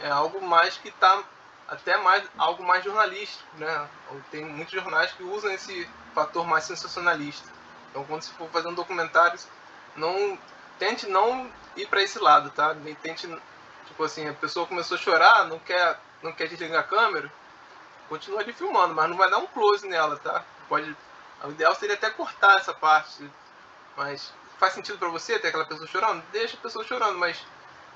É algo mais que tá até algo mais jornalístico, né? Tem muitos jornais que usam esse fator mais sensacionalista. Então, quando você for fazer um documentário, tente não ir para esse lado, tá? Nem tente, tipo assim, a pessoa começou a chorar, não quer desligar a câmera, continua ali filmando, mas não vai dar um close nela, tá? O ideal seria até cortar essa parte, mas faz sentido para você ter aquela pessoa chorando? Deixa a pessoa chorando, mas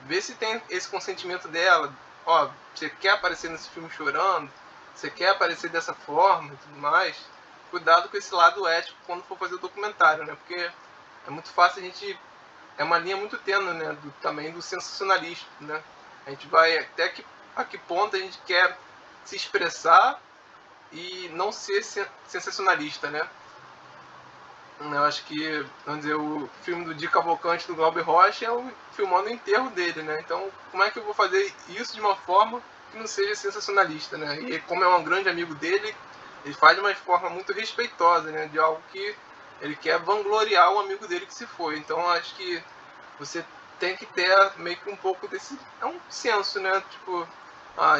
vê se tem esse consentimento dela. Ó, você quer aparecer nesse filme chorando? Você quer aparecer dessa forma e tudo mais? Cuidado com esse lado ético quando for fazer o documentário, né? Porque é muito fácil é uma linha muito tênue, né? Também do sensacionalismo, né? A gente vai até a que ponto a gente quer se expressar e não ser sensacionalista, né? Eu acho que, vamos dizer, o filme do Di Cavalcante, do Glauber Rocha, é filmando o enterro dele, né? Então, como é que eu vou fazer isso de uma forma que não seja sensacionalista, né? E como é um grande amigo dele, ele faz de uma forma muito respeitosa, né? De algo que ele quer vangloriar o amigo dele que se foi. Então, acho que você tem que ter meio que um pouco desse... É um senso, né? Tipo,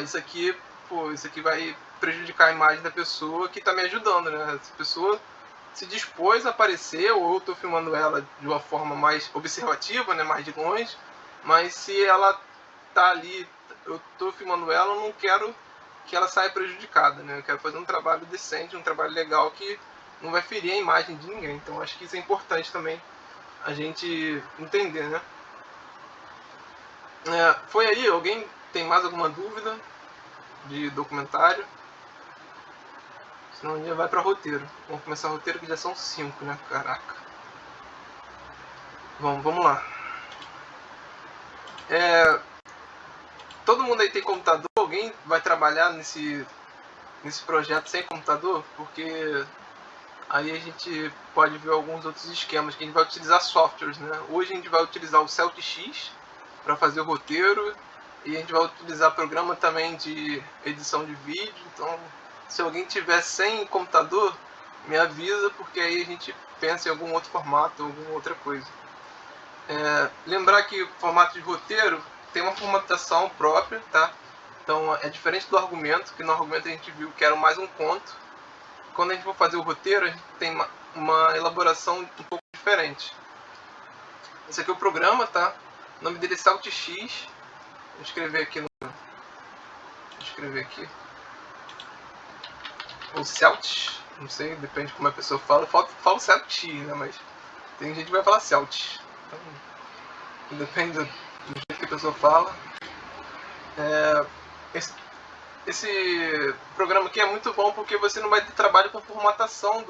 isso aqui vai prejudicar a imagem da pessoa que tá me ajudando, né? Essa pessoa se dispôs a aparecer, ou eu estou filmando ela de uma forma mais observativa, né, mais de longe, mas se ela tá ali, eu estou filmando ela, eu não quero que ela saia prejudicada, né? Eu quero fazer um trabalho decente, um trabalho legal que não vai ferir a imagem de ninguém. Então acho que isso é importante também a gente entender, né? Foi aí, alguém tem mais alguma dúvida de documentário? Senão já vai para roteiro. Vamos começar o roteiro que já são 5, né? Caraca. Vamos lá. Todo mundo aí tem computador? Alguém vai trabalhar nesse projeto sem computador? Porque aí a gente pode ver alguns outros esquemas que a gente vai utilizar softwares, né? Hoje a gente vai utilizar o CeltX para fazer o roteiro e a gente vai utilizar programa também de edição de vídeo. Então, se alguém tiver sem computador, me avisa, porque aí a gente pensa em algum outro formato, alguma outra coisa. Lembrar que o formato de roteiro tem uma formatação própria, tá? Então é diferente do argumento, que no argumento a gente viu que era mais um conto. Quando a gente for fazer o roteiro, a gente tem uma elaboração um pouco diferente. Esse aqui é o programa, tá? O nome dele é CeltX. Vou escrever aqui. ou Celtics, não sei, depende de como a pessoa fala. Eu falo Celtics, né, mas tem gente que vai falar Celtics. Então, depende do jeito que a pessoa fala. Esse programa aqui é muito bom porque você não vai ter trabalho com formatação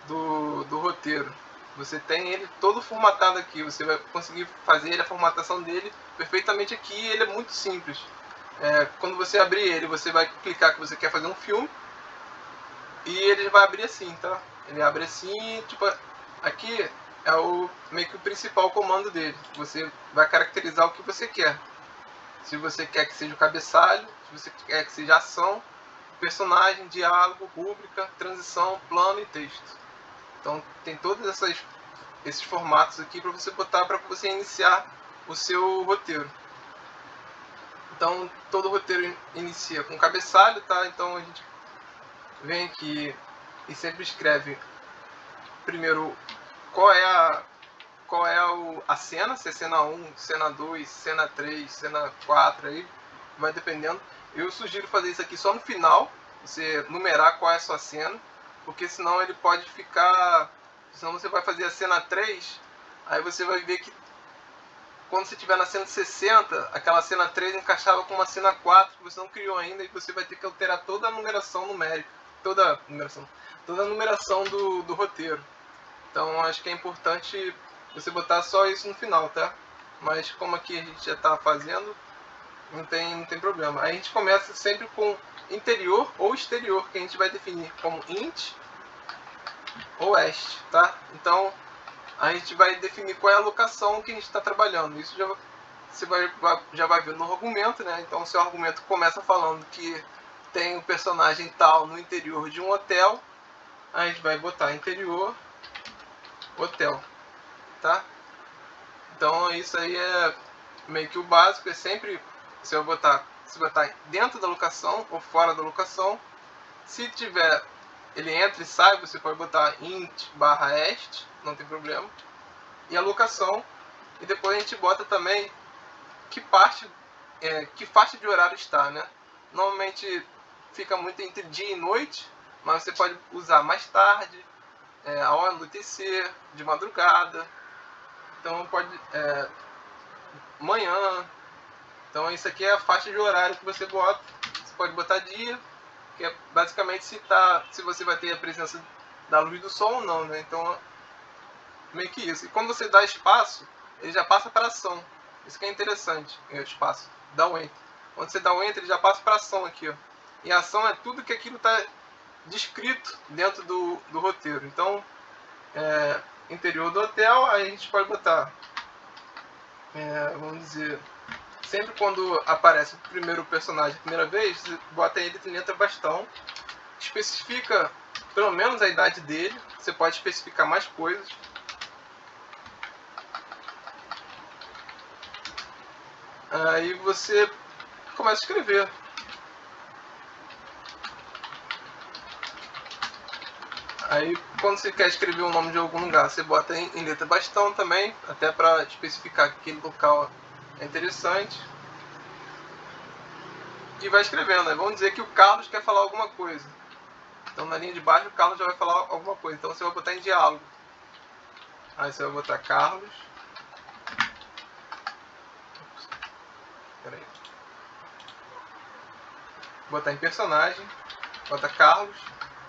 do roteiro. Você tem ele todo formatado aqui, você vai conseguir fazer a formatação dele perfeitamente aqui, e ele é muito simples. Quando você abrir ele, você vai clicar que você quer fazer um filme, e ele vai abrir assim, tá? Ele abre assim, tipo, aqui é meio que o principal comando dele. Você vai caracterizar o que você quer. Se você quer que seja o cabeçalho, se você quer que seja ação, personagem, diálogo, rúbrica, transição, plano e texto. Então tem todos esses formatos aqui para você botar, para você iniciar o seu roteiro. Então todo roteiro inicia com cabeçalho, tá? Então a gente vem aqui e sempre escreve primeiro qual é a cena, se é cena 1, cena 2, cena 3, cena 4, aí vai dependendo. Eu sugiro fazer isso aqui só no final, você numerar qual é a sua cena, porque senão ele pode ficar... Senão você vai fazer a cena 3, aí você vai ver que quando você estiver na cena 60, aquela cena 3 encaixava com uma cena 4 que você não criou ainda, e você vai ter que alterar toda a numeração numérica, toda a numeração do roteiro. Então acho que é importante você botar só isso no final, tá? Mas como aqui a gente já está fazendo, não tem problema. Aí a gente começa sempre com interior ou exterior, que a gente vai definir como int ou est, tá? Então a gente vai definir qual é a locação que a gente está trabalhando. Isso você já vai ver no argumento, né? Então o seu argumento começa falando que tem um personagem tal no interior de um hotel, a gente vai botar interior hotel, tá? Então isso aí é meio que o básico, é sempre você vai botar dentro da locação ou fora da locação. Se tiver ele entra e sai, você pode botar int/est, não tem problema. E a locação, e depois a gente bota também que faixa de horário está, né? Normalmente fica muito entre dia e noite, mas você pode usar mais tarde, ao anoitecer, de madrugada. Então pode manhã. Então isso aqui é a faixa de horário que você bota. Você pode botar dia, que é basicamente se você vai ter a presença da luz do sol ou não, né? Então meio que isso. E quando você dá espaço, ele já passa para ação. Isso que é interessante, o espaço. Dá um enter. Quando você dá um enter, ele já passa para ação aqui, ó. E a ação é tudo que aquilo está descrito dentro do roteiro. Então interior do hotel, aí a gente pode botar vamos dizer, sempre quando aparece o primeiro personagem a primeira vez, você bota ele em letra bastão, especifica pelo menos a idade dele, você pode especificar mais coisas. Aí você começa a escrever. Aí quando você quer escrever o nome de algum lugar, você bota em letra bastão também, até para especificar que aquele local é interessante. E vai escrevendo, né? Vamos dizer que o Carlos quer falar alguma coisa. Então na linha de baixo o Carlos já vai falar alguma coisa. Então você vai botar em diálogo. Aí você vai botar Carlos. Peraí. Botar em personagem. Bota Carlos.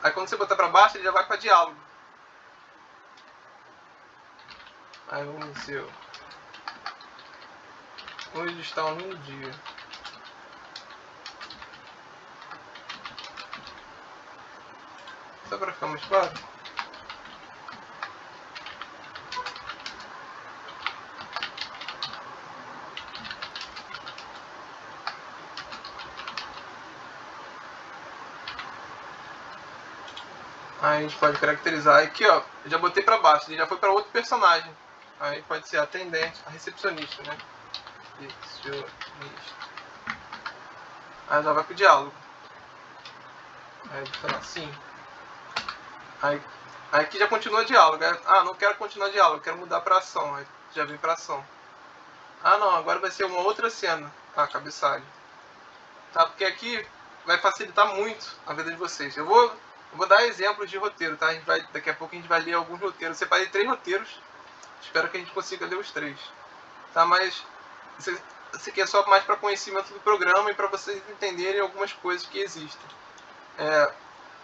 Aí quando você botar pra baixo ele já vai pra diálogo. Aí vamos dizer. Hoje está um lindo dia. Só para ficar mais claro. Aí a gente pode caracterizar aqui, ó. Eu já botei para baixo, ele já foi para outro personagem. Aí pode ser atendente, a recepcionista, né? Recepcionista. Aí já vai pro diálogo. Aí fala assim. Aí aqui já continua diálogo. Ah, não quero continuar diálogo, quero mudar para ação. Aí já vem para ação. Ah, não, agora vai ser uma outra cena. Ah, cabeçalho. Tá, porque aqui vai facilitar muito a vida de vocês. Eu vou dar exemplos de roteiro, tá? Daqui a pouco a gente vai ler alguns roteiros. Eu separei 3 roteiros. Espero que a gente consiga ler os 3. Tá? Mas isso aqui é só mais para conhecimento do programa e para vocês entenderem algumas coisas que existem.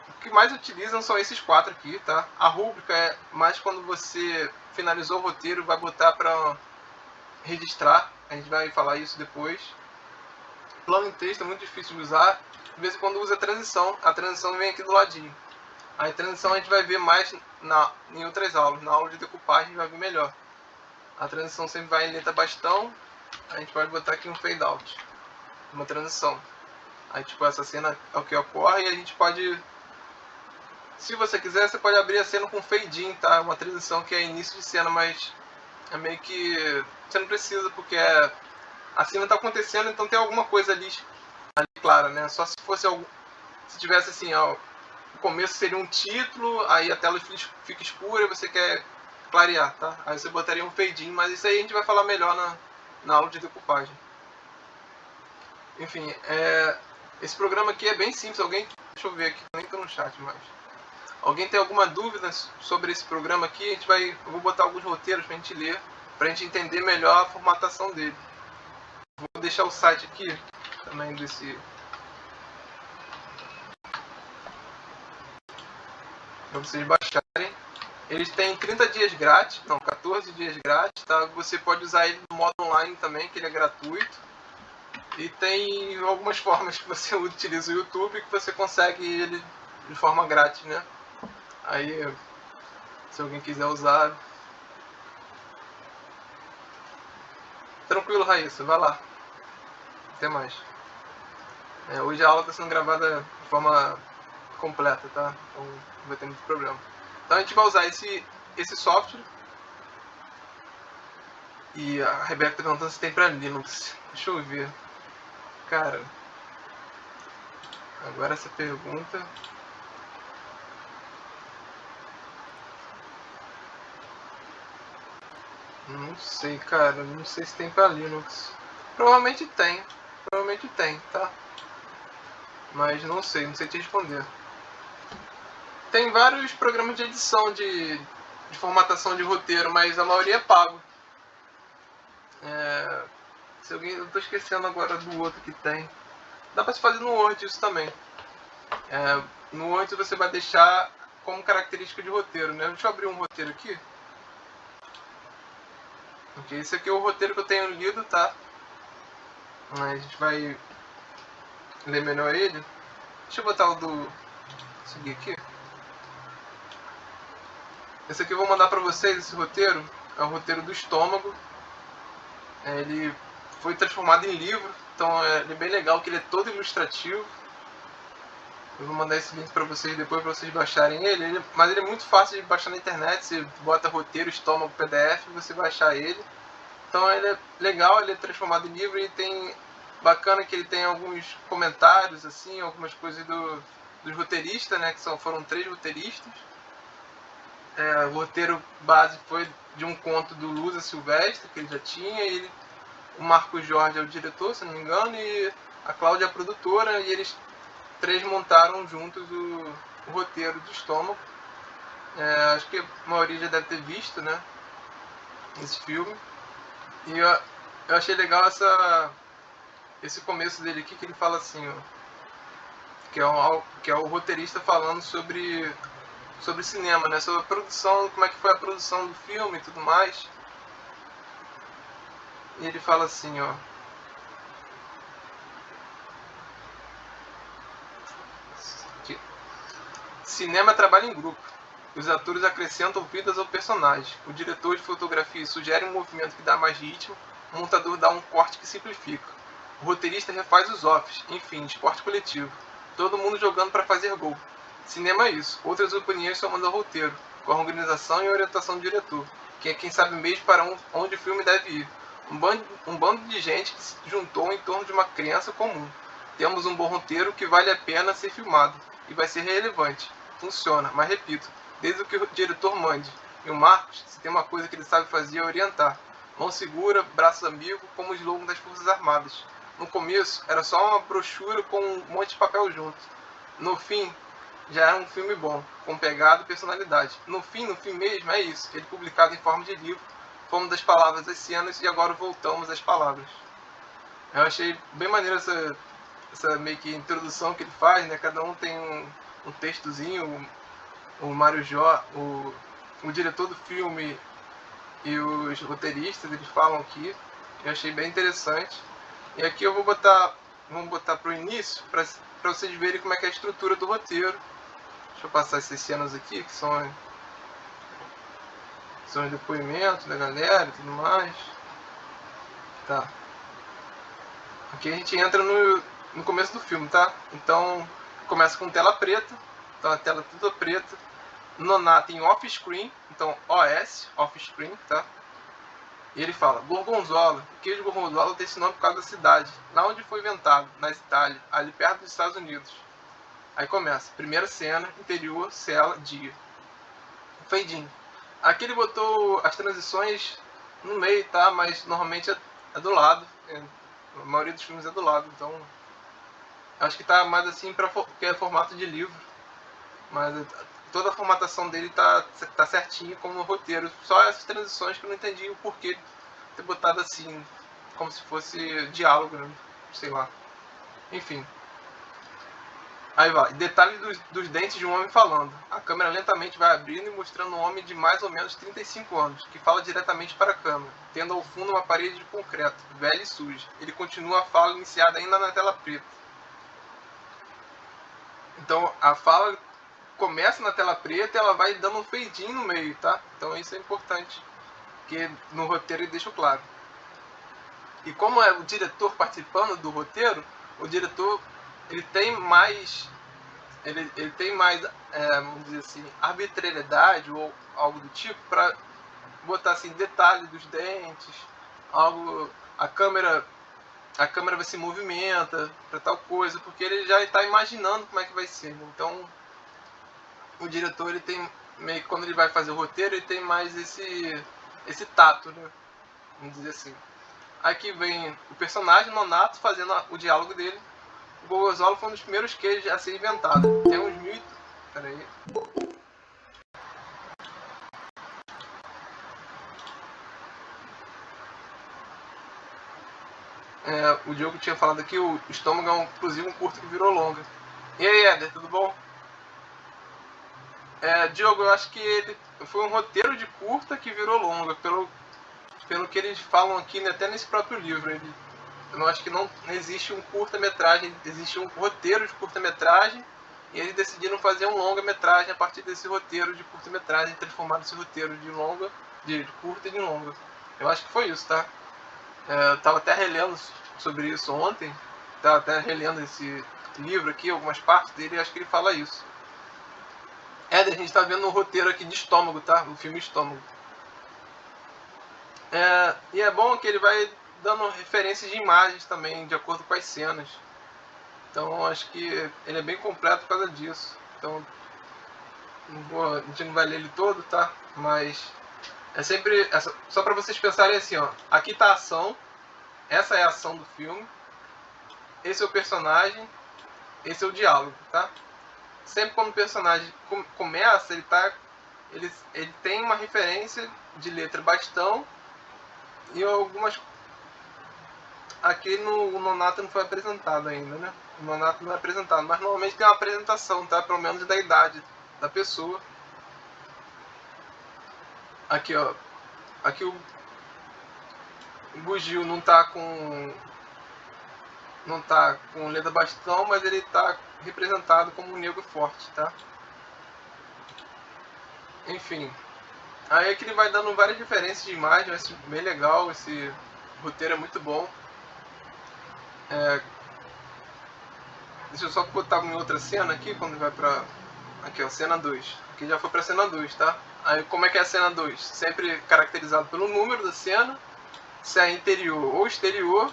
O que mais utilizam são esses 4 aqui, tá? A rúbrica é mais quando você finalizou o roteiro, vai botar para registrar. A gente vai falar isso depois. Plano em texto é muito difícil de usar. De vez em quando usa a transição vem aqui do ladinho. A transição a gente vai ver mais em outras aulas. Na aula de decupagem a gente vai ver melhor. A transição sempre vai em letra bastão. A gente pode botar aqui um fade out, uma transição. Aí tipo, essa cena é o que ocorre e a gente pode, se você quiser, você pode abrir a cena com fade in, tá? Uma transição que é início de cena, mas é meio que você não precisa, porque a cena está acontecendo, então tem alguma coisa ali clara, né? Só se fosse se tivesse assim, ó, o começo seria um título, aí a tela fica escura e você quer clarear, tá? Aí você botaria um fade in, mas isso aí a gente vai falar melhor na aula de decupagem. Enfim, esse programa aqui é bem simples. Deixa eu ver aqui, nem tô no chat mais. Alguém tem alguma dúvida sobre esse programa aqui? Eu vou botar alguns roteiros pra gente ler, pra gente entender melhor a formatação dele. Vou deixar o site aqui também para vocês baixarem. Eles têm 30 dias grátis, não, 14 dias grátis, tá? Você pode usar ele no modo online também, que ele é gratuito. E tem algumas formas que você utiliza o YouTube que você consegue ele de forma grátis, né? Aí, se alguém quiser usar... Tranquilo, Raíssa, vai lá. Até mais. Hoje a aula está sendo gravada de forma completa, tá? Então não vai ter muito problema. Então a gente vai usar esse software. E a Rebeca está perguntando se tem para Linux. Deixa eu ver. Cara, agora essa pergunta... Não sei, cara. Não sei se tem para Linux. Provavelmente tem, tá? Mas não sei te responder. Tem vários programas de edição de formatação de roteiro, mas a maioria é pago. Eu tô esquecendo agora do outro que tem. Dá pra se fazer no Word isso também. No Word você vai deixar como característica de roteiro, né? Deixa eu abrir um roteiro aqui. Ok, esse aqui é o roteiro que eu tenho lido, tá? A gente vai ler melhor ele. Deixa eu botar o do... seguir aqui. Esse aqui eu vou mandar pra vocês, esse roteiro. É o roteiro do Estômago. Ele foi transformado em livro, então ele é bem legal, que ele é todo ilustrativo. Eu vou mandar esse link pra vocês depois, pra vocês baixarem ele. Mas ele é muito fácil de baixar na internet. Você bota roteiro, Estômago, PDF, e você vai achar ele. Então ele é legal, ele é transformado em livro e tem... Bacana que ele tem alguns comentários, assim, algumas coisas dos roteiristas, né? Que foram 3 roteiristas. O roteiro base foi de um conto do Lusa Silvestre, que ele já tinha. O Marcos Jorge é o diretor, se não me engano, e a Cláudia é a produtora. E eles 3 montaram juntos o roteiro do Estômago. Acho que a maioria já deve ter visto, né? Esse filme. E eu achei legal esse começo dele aqui, que ele fala assim, ó, que é o roteirista falando sobre cinema, né? Sobre a produção, como é que foi a produção do filme e tudo mais. E ele fala assim, ó. Cinema é trabalho em grupo. Os atores acrescentam vidas ao personagem. O diretor de fotografia sugere um movimento que dá mais ritmo. O montador dá um corte que simplifica. O roteirista refaz os offs. Enfim, esporte coletivo. Todo mundo jogando para fazer gol. Cinema é isso. Outras opiniões somando ao roteiro, com a organização e orientação do diretor, que é quem sabe mesmo para onde o filme deve ir. Um bando de gente que se juntou em torno de uma crença comum. Temos um bom roteiro que vale a pena ser filmado e vai ser relevante. Funciona, mas repito, desde que o diretor mande. E o Marcos, se tem uma coisa que ele sabe fazer, é orientar. Mão segura, braços amigos, como o slogan das Forças Armadas. no começo era só uma brochura com um monte de papel junto. No fim, já era um filme bom, com pegada e personalidade. No fim mesmo, é isso. Ele publicado em forma de livro, fomos das palavras às cenas e agora voltamos às palavras. Eu achei bem maneiro essa meio que introdução que ele faz, né? Cada um tem um textozinho, o Mário Jó, o diretor do filme e os roteiristas, eles falam aqui. Eu achei bem interessante. E aqui eu vamos botar pro início, para vocês verem como é que é a estrutura do roteiro. Deixa eu passar essas cenas aqui, que são os depoimentos da galera e tudo mais. Tá. Aqui a gente entra no começo do filme, tá? Então, começa com tela preta. Então, a tela toda preta. Nonato em off-screen. Então, OS, off-screen, tá? E ele fala, Gorgonzola. O queijo Gorgonzola tem esse nome por causa da cidade. Lá onde foi inventado, na Itália, ali perto dos Estados Unidos. Aí começa. Primeira cena, interior, cela, dia. Fade in. Aqui ele botou as transições no meio, tá? Mas normalmente é do lado. A maioria dos filmes é do lado, então acho que tá mais assim porque é formato de livro, mas toda a formatação dele tá certinho como no roteiro, só essas transições que eu não entendi o porquê ter botado assim, como se fosse diálogo, né? Sei lá, enfim. Aí vai, detalhe dos dentes de um homem falando. A câmera lentamente vai abrindo e mostrando um homem de mais ou menos 35 anos, que fala diretamente para a câmera, tendo ao fundo uma parede de concreto, velha e suja. Ele continua a fala iniciada ainda na tela preta. Então a fala começa na tela preta e ela vai dando um fade in no meio, tá? Então isso é importante, porque no roteiro ele deixa claro. E como é o diretor participando do roteiro, o diretor ele tem mais vamos dizer assim, arbitrariedade ou algo do tipo para botar assim detalhe dos dentes, algo, a câmera vai se movimenta para tal coisa, porque ele já está imaginando como é que vai ser. Então o diretor ele tem meio que quando ele vai fazer o roteiro ele tem mais esse tato, né? Vamos dizer assim. Aqui vem o personagem Nonato fazendo o diálogo dele. O Gorgonzola foi um dos primeiros queijos a ser inventado. Tem uns mil. Peraí. O Diogo tinha falado aqui, o estômago é inclusive um curto que virou longa. E aí, Éder, tudo bom? Diogo, eu acho que ele foi um roteiro de curta que virou longa, pelo que eles falam aqui, né, até nesse próprio livro. Eu acho que não existe um curta-metragem, existe um roteiro de curta-metragem e eles decidiram fazer um longa-metragem a partir desse roteiro de curta-metragem, transformar esse roteiro de curta e de longa. Eu acho que foi isso, tá? Eu tava até relendo sobre isso ontem, tava até relendo esse livro aqui, algumas partes dele, e acho que ele fala isso. A gente tá vendo um roteiro aqui de Estômago, tá? O filme Estômago. E é bom que ele vai dando referências de imagens também, de acordo com as cenas. Então acho que ele é bem completo por causa disso. Então a gente não vai ler ele todo, tá? Mas é sempre só para vocês pensarem assim, ó. Aqui tá a ação, essa é a ação do filme, esse é o personagem, esse é o diálogo, tá? Sempre quando o personagem começa, ele tem uma referência de letra bastão e algumas. Aqui no Nonato não foi apresentado ainda, né? O Nonato não é apresentado, mas normalmente tem uma apresentação, tá? Pelo menos da idade da pessoa. Aqui, ó. Aqui o Bugio não tá com letra bastão, mas ele tá representado como um negro forte, tá? Enfim. Aí é que ele vai dando várias referências de imagem, vai ser bem legal, esse roteiro é muito bom. Deixa eu só botar em outra cena aqui, quando vai pra... Aqui, ó, cena 2. Aqui já foi pra cena 2, tá? Aí como é que é a cena 2? Sempre caracterizado pelo número da cena, se é interior ou exterior,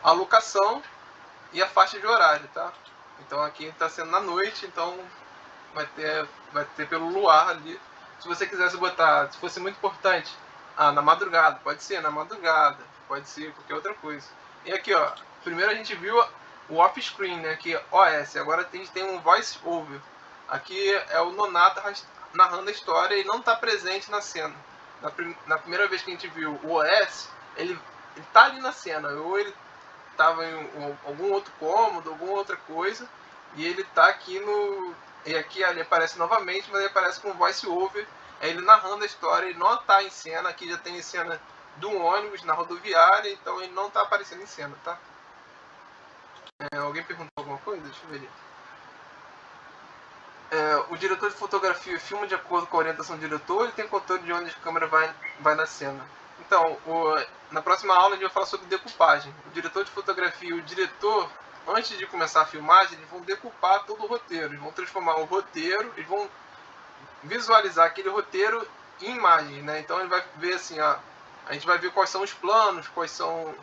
a locação e a faixa de horário, tá? Então aqui está sendo na noite, então vai ter pelo luar ali. Se você quisesse botar, se fosse muito importante, na madrugada, pode ser na madrugada, pode ser qualquer outra coisa. E aqui, ó, primeiro a gente viu o off-screen, né, que é OS. Agora a gente tem um voice-over. Aqui é o Nonata narrando a história e não está presente na cena. Na primeira vez que a gente viu o OS, ele tá ali na cena, ou ele estava em algum outro cômodo, alguma outra coisa, e ele tá aqui no... E aqui ele aparece novamente, mas ele aparece com voice-over, é ele narrando a história, ele não tá em cena. Aqui já tem cena do ônibus na rodoviária, então ele não tá aparecendo em cena, tá? Alguém perguntou alguma coisa? Deixa eu ver ali. O diretor de fotografia filma de acordo com a orientação do diretor, ele tem controle de onde a câmera vai na cena. Então, na próxima aula a gente vai falar sobre decupagem. O diretor de fotografia e o diretor, antes de começar a filmagem, eles vão decupar todo o roteiro. Eles vão transformar o roteiro, eles vão visualizar aquele roteiro em imagens, né? Então ele vai ver assim, ó, a gente vai ver quais são os planos, quais são...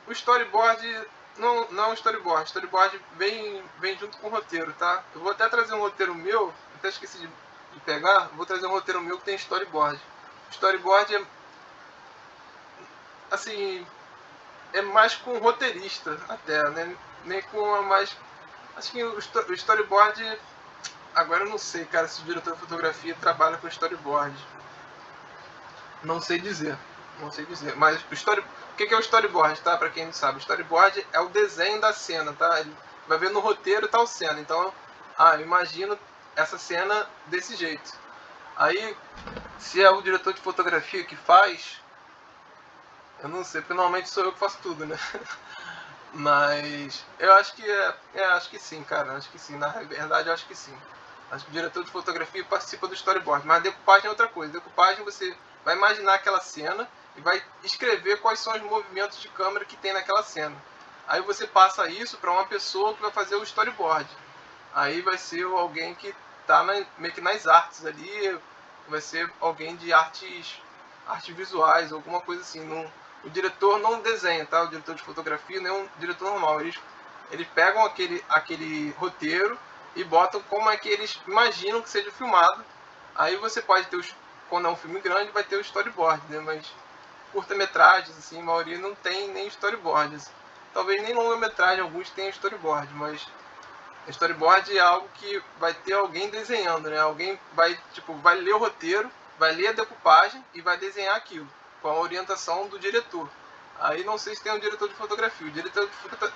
o storyboard não é um storyboard. O storyboard vem junto com o roteiro, tá? Eu vou até trazer um roteiro meu, até esqueci de pegar, vou trazer um roteiro meu que tem storyboard. O storyboard é, assim, é mais com o roteirista até, né? Nem com a mais... Acho que o storyboard... Agora eu não sei, cara, se o diretor de fotografia trabalha com storyboard. Não sei dizer. Mas o que é o storyboard, tá? Pra quem não sabe. O storyboard é o desenho da cena, tá? Ele vai ver no roteiro tal cena. Então, eu imagino essa cena desse jeito. Aí, se é o diretor de fotografia que faz, eu não sei, porque normalmente sou eu que faço tudo, né? Mas eu acho que acho que sim, cara. Acho que sim. Na verdade, eu acho que sim. Acho que o diretor de fotografia participa do storyboard. Mas decupagem é outra coisa. Decupagem você vai imaginar aquela cena e vai escrever quais são os movimentos de câmera que tem naquela cena. Aí você passa isso para uma pessoa que vai fazer o storyboard. Aí vai ser alguém que está meio que nas artes ali. Vai ser alguém de artes visuais, alguma coisa assim. O diretor não desenha, tá? O diretor de fotografia não é um diretor normal. Eles pegam aquele roteiro e botam como é que eles imaginam que seja filmado. Aí você pode ter quando é um filme grande, vai ter o storyboard, né? Mas curta-metragens, assim, a maioria não tem nem storyboards. Talvez nem longa-metragem, alguns tenham storyboard, mas storyboard é algo que vai ter alguém desenhando, né? Alguém vai ler o roteiro, vai ler a decupagem e vai desenhar aquilo, com a orientação do diretor. Aí não sei se tem um diretor de fotografia. O diretor de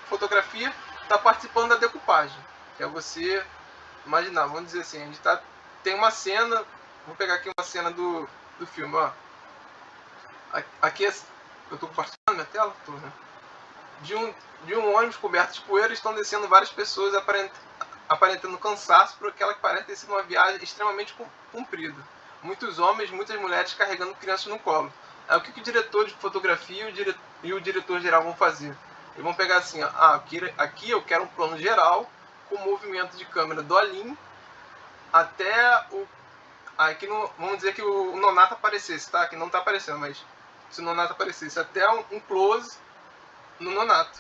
fotografia está participando da decupagem, que é você imaginar, vamos dizer assim, a gente tem uma cena, vou pegar aqui uma cena do filme, ó. Aqui eu estou compartilhando minha tela? Tô, né? De um ônibus coberto de poeira estão descendo várias pessoas aparentando cansaço por aquela que parece ter sido uma viagem extremamente comprida. Muitos homens, muitas mulheres carregando crianças no colo. Aí o que o diretor de fotografia e o diretor geral vão fazer? Eles vão pegar assim, ó, aqui eu quero um plano geral com movimento de câmera do Alim até o... Aqui vamos dizer que o Nonata aparecesse, tá? Que não está aparecendo, mas se o Nonata aparecesse, até um close no Nonato.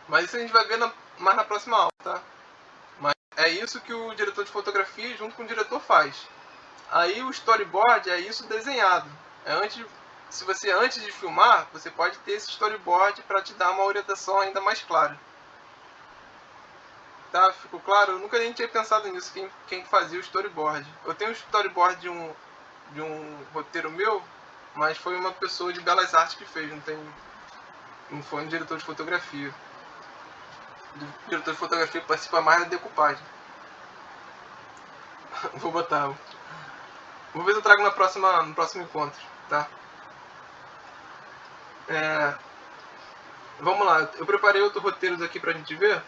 Mas isso a gente vai ver mais na próxima aula, tá? Mas é isso que o diretor de fotografia junto com o diretor faz. Aí o storyboard é isso desenhado. Se você antes de filmar, você pode ter esse storyboard para te dar uma orientação ainda mais clara. Tá? Ficou claro? Eu nunca nem tinha pensado nisso, quem fazia o storyboard. Eu tenho um storyboard de um roteiro meu, mas foi uma pessoa de belas artes que fez, não foi um diretor de fotografia. O diretor de fotografia participa mais da decupagem. Vou botar. Vou ver se eu trago no próximo encontro, tá? Vamos lá, eu preparei outro roteiro aqui pra gente ver.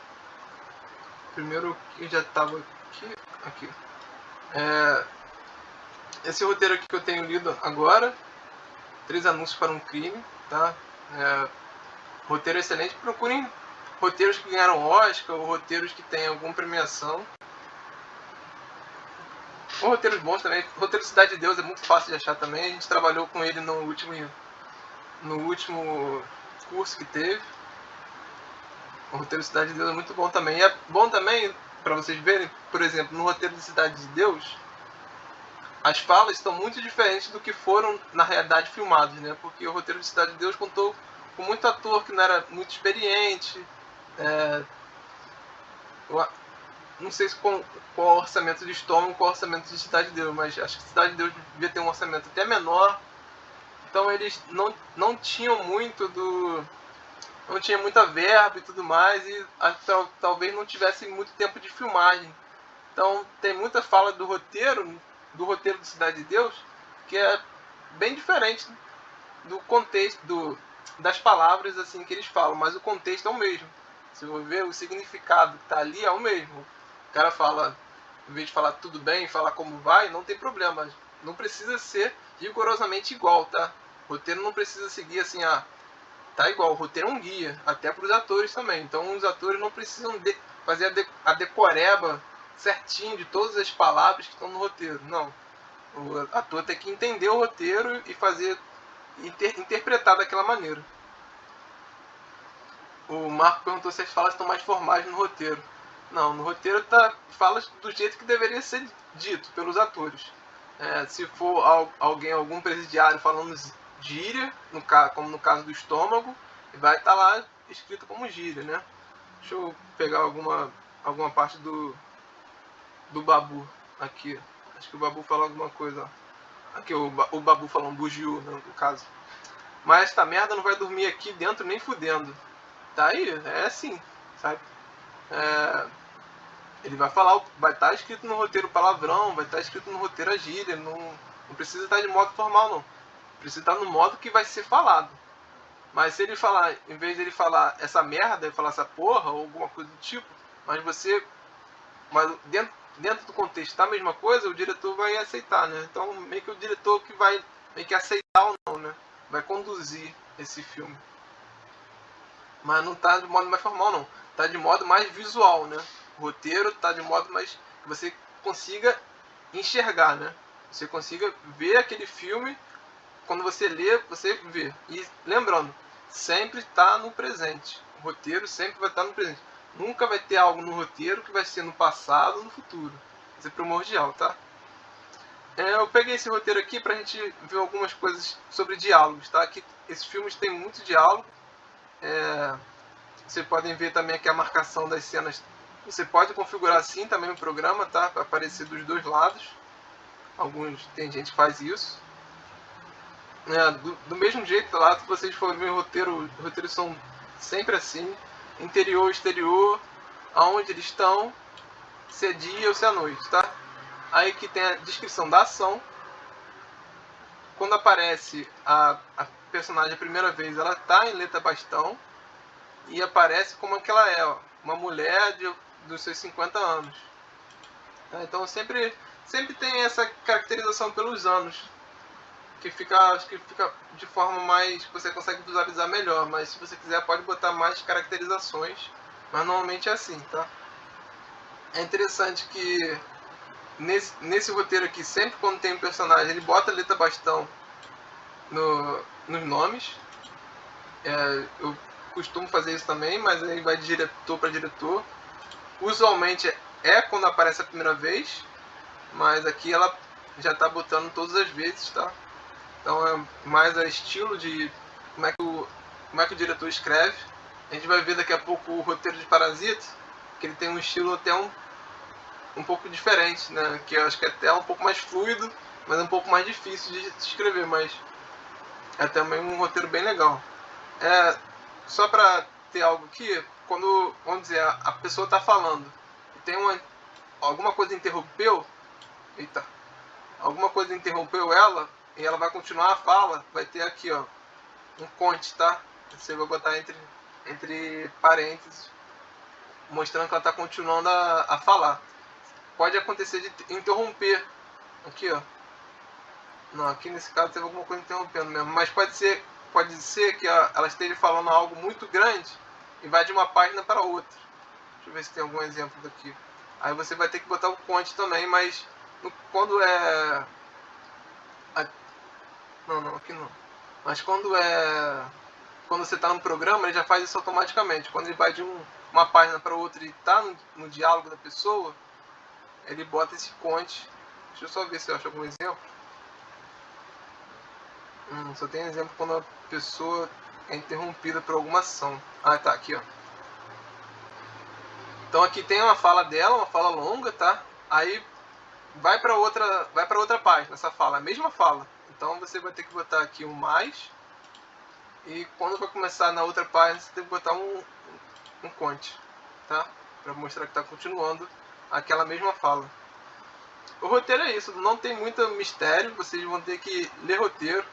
Primeiro que já estava aqui. Esse roteiro aqui que eu tenho lido agora, 3 anúncios para um crime, tá? Roteiro excelente. Procurem roteiros que ganharam Oscar ou roteiros que têm alguma premiação. Ou roteiros bons também. O roteiro Cidade de Deus é muito fácil de achar também. A gente trabalhou com ele no último curso que teve. O roteiro Cidade de Deus é muito bom também. E é bom também, para vocês verem, por exemplo, no roteiro de Cidade de Deus, as falas estão muito diferentes do que foram na realidade filmados, né? Porque o roteiro de Cidade de Deus contou com muito ator que não era muito experiente. Eu não sei se qual o orçamento de Estômago, qual o orçamento de Cidade de Deus, mas acho que Cidade de Deus devia ter um orçamento até menor. Então eles não tinham muito não tinha muita verba e tudo mais, e talvez não tivessem muito tempo de filmagem. Então tem muita fala do roteiro de Cidade de Deus, que é bem diferente do contexto das palavras assim que eles falam, mas o contexto é o mesmo. Se você ver o significado que está ali é o mesmo. O cara fala, em vez de falar tudo bem, falar como vai, não tem problema. Não precisa ser rigorosamente igual, tá? O roteiro não precisa seguir assim, tá igual. O roteiro é um guia, até para os atores também. Então os atores não precisam fazer a decoreba certinho de todas as palavras que estão no roteiro. Não. O ator tem que entender o roteiro e fazer interpretar daquela maneira. O Marco perguntou se as falas estão mais formais no roteiro. Não, no roteiro fala do jeito que deveria ser dito pelos atores. Se for algum presidiário falando gíria, como no caso do Estômago, vai estar lá escrito como gíria, né? Deixa eu pegar alguma parte do Babu aqui. Acho que o Babu fala alguma coisa. Aqui o Babu falando bugiu, né, no caso. Mas esta merda não vai dormir aqui dentro nem fudendo. Tá aí, é assim, sabe? Ele vai falar, vai estar escrito no roteiro palavrão, vai estar escrito no roteiro a gíria, não precisa estar de modo formal, não. Precisa estar no modo que vai ser falado. Mas se ele falar, em vez de ele falar essa merda, ele falar essa porra ou alguma coisa do tipo, mas dentro do contexto da mesma coisa, o diretor vai aceitar, né? Então meio que o diretor que vai meio que aceitar ou não, né? Vai conduzir esse filme. Mas não tá de modo mais formal, não. Tá de modo mais visual, né? O roteiro tá de modo mais que você consiga enxergar, né? Você consiga ver aquele filme. Quando você lê, você vê. E lembrando, sempre está no presente. O roteiro sempre vai estar no presente. Nunca vai ter algo no roteiro que vai ser no passado ou no futuro. Isso é primordial, tá? Eu peguei esse roteiro aqui pra gente ver algumas coisas sobre diálogos, tá? Aqui, esses filmes têm muito diálogo. Vocês podem ver também aqui a marcação das cenas. Você pode configurar assim também no programa, tá? Para aparecer dos dois lados. Tem gente que faz isso. Do mesmo jeito lá, se vocês forem ver o roteiro, os roteiros são sempre assim. Interior, exterior, aonde eles estão, se é dia ou se é noite, tá? Aí que tem a descrição da ação. Quando aparece a personagem a primeira vez, ela tá em letra bastão. E aparece como é que ela é, ó, uma mulher dos seus 50 anos. Então sempre tem essa caracterização pelos anos, acho que fica de forma mais que você consegue visualizar melhor, mas se você quiser pode botar mais caracterizações, mas normalmente é assim, tá? É interessante que nesse roteiro aqui, sempre quando tem um personagem, ele bota a letra bastão nos nomes. Eu costumo fazer isso também, mas aí vai de diretor para diretor. Usualmente é quando aparece a primeira vez, mas aqui ela já tá botando todas as vezes, tá? Então é mais a estilo de como é que o diretor escreve. A gente vai ver daqui a pouco o roteiro de Parasita, que ele tem um estilo até um pouco diferente, né? Que eu acho que é até um pouco mais fluido, mas é um pouco mais difícil de escrever, mas é também um roteiro bem legal. Só para ter algo aqui, quando, vamos dizer, a pessoa está falando e tem alguma coisa interrompeu, alguma coisa interrompeu ela e ela vai continuar a fala, vai ter aqui, ó, um conte, tá? Você vai botar entre parênteses, mostrando que ela está continuando a falar. Pode acontecer de interromper, aqui, ó. Não, aqui nesse caso teve alguma coisa interrompendo mesmo, mas pode ser que ela esteja falando algo muito grande e vai de uma página para outra. Deixa eu ver se tem algum exemplo daqui. Aí você vai ter que botar o conte também, mas quando é... Não, aqui não. Mas quando você está no programa, ele já faz isso automaticamente. Quando ele vai de uma página para outra e está no diálogo da pessoa, ele bota esse conte. Deixa eu só ver se eu acho algum exemplo. Só tem exemplo quando a pessoa é interrompida por alguma ação. Ah, tá, aqui, ó. Então aqui tem uma fala dela, uma fala longa, tá? Aí vai para outra página essa fala, a mesma fala. Então você vai ter que botar aqui um mais. E quando vai começar na outra página, você tem que botar um conte, tá? Para mostrar que está continuando aquela mesma fala. O roteiro é isso, não tem muito mistério, vocês vão ter que ler roteiro.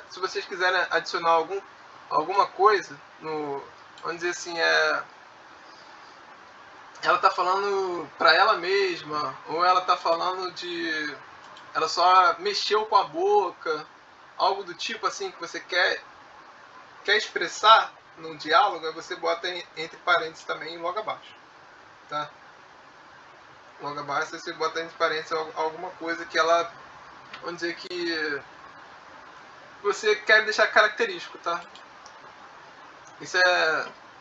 Se vocês quiserem adicionar alguma coisa, vamos dizer assim, ela tá falando para ela mesma, ou ela tá falando ela só mexeu com a boca, algo do tipo assim que você quer expressar no diálogo, aí você bota entre parênteses também logo abaixo, tá? Logo abaixo você bota entre parênteses alguma coisa que ela, vamos dizer que você quer deixar característico, tá? Isso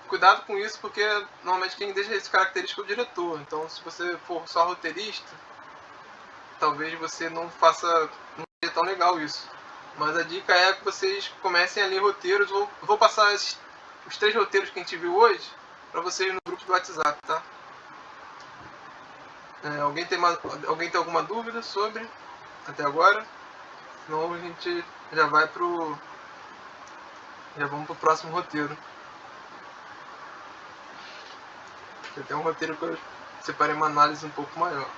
cuidado com isso, porque normalmente quem deixa isso característico é o diretor. Então, se você for só roteirista, talvez você não seja tão legal isso. Mas a dica é que vocês comecem a ler roteiros. Vou passar os 3 roteiros que a gente viu hoje para vocês no grupo do WhatsApp, tá? Alguém tem alguma dúvida sobre até agora? Senão a gente já vamos pro próximo roteiro. Tem um roteiro que eu separei uma análise um pouco maior.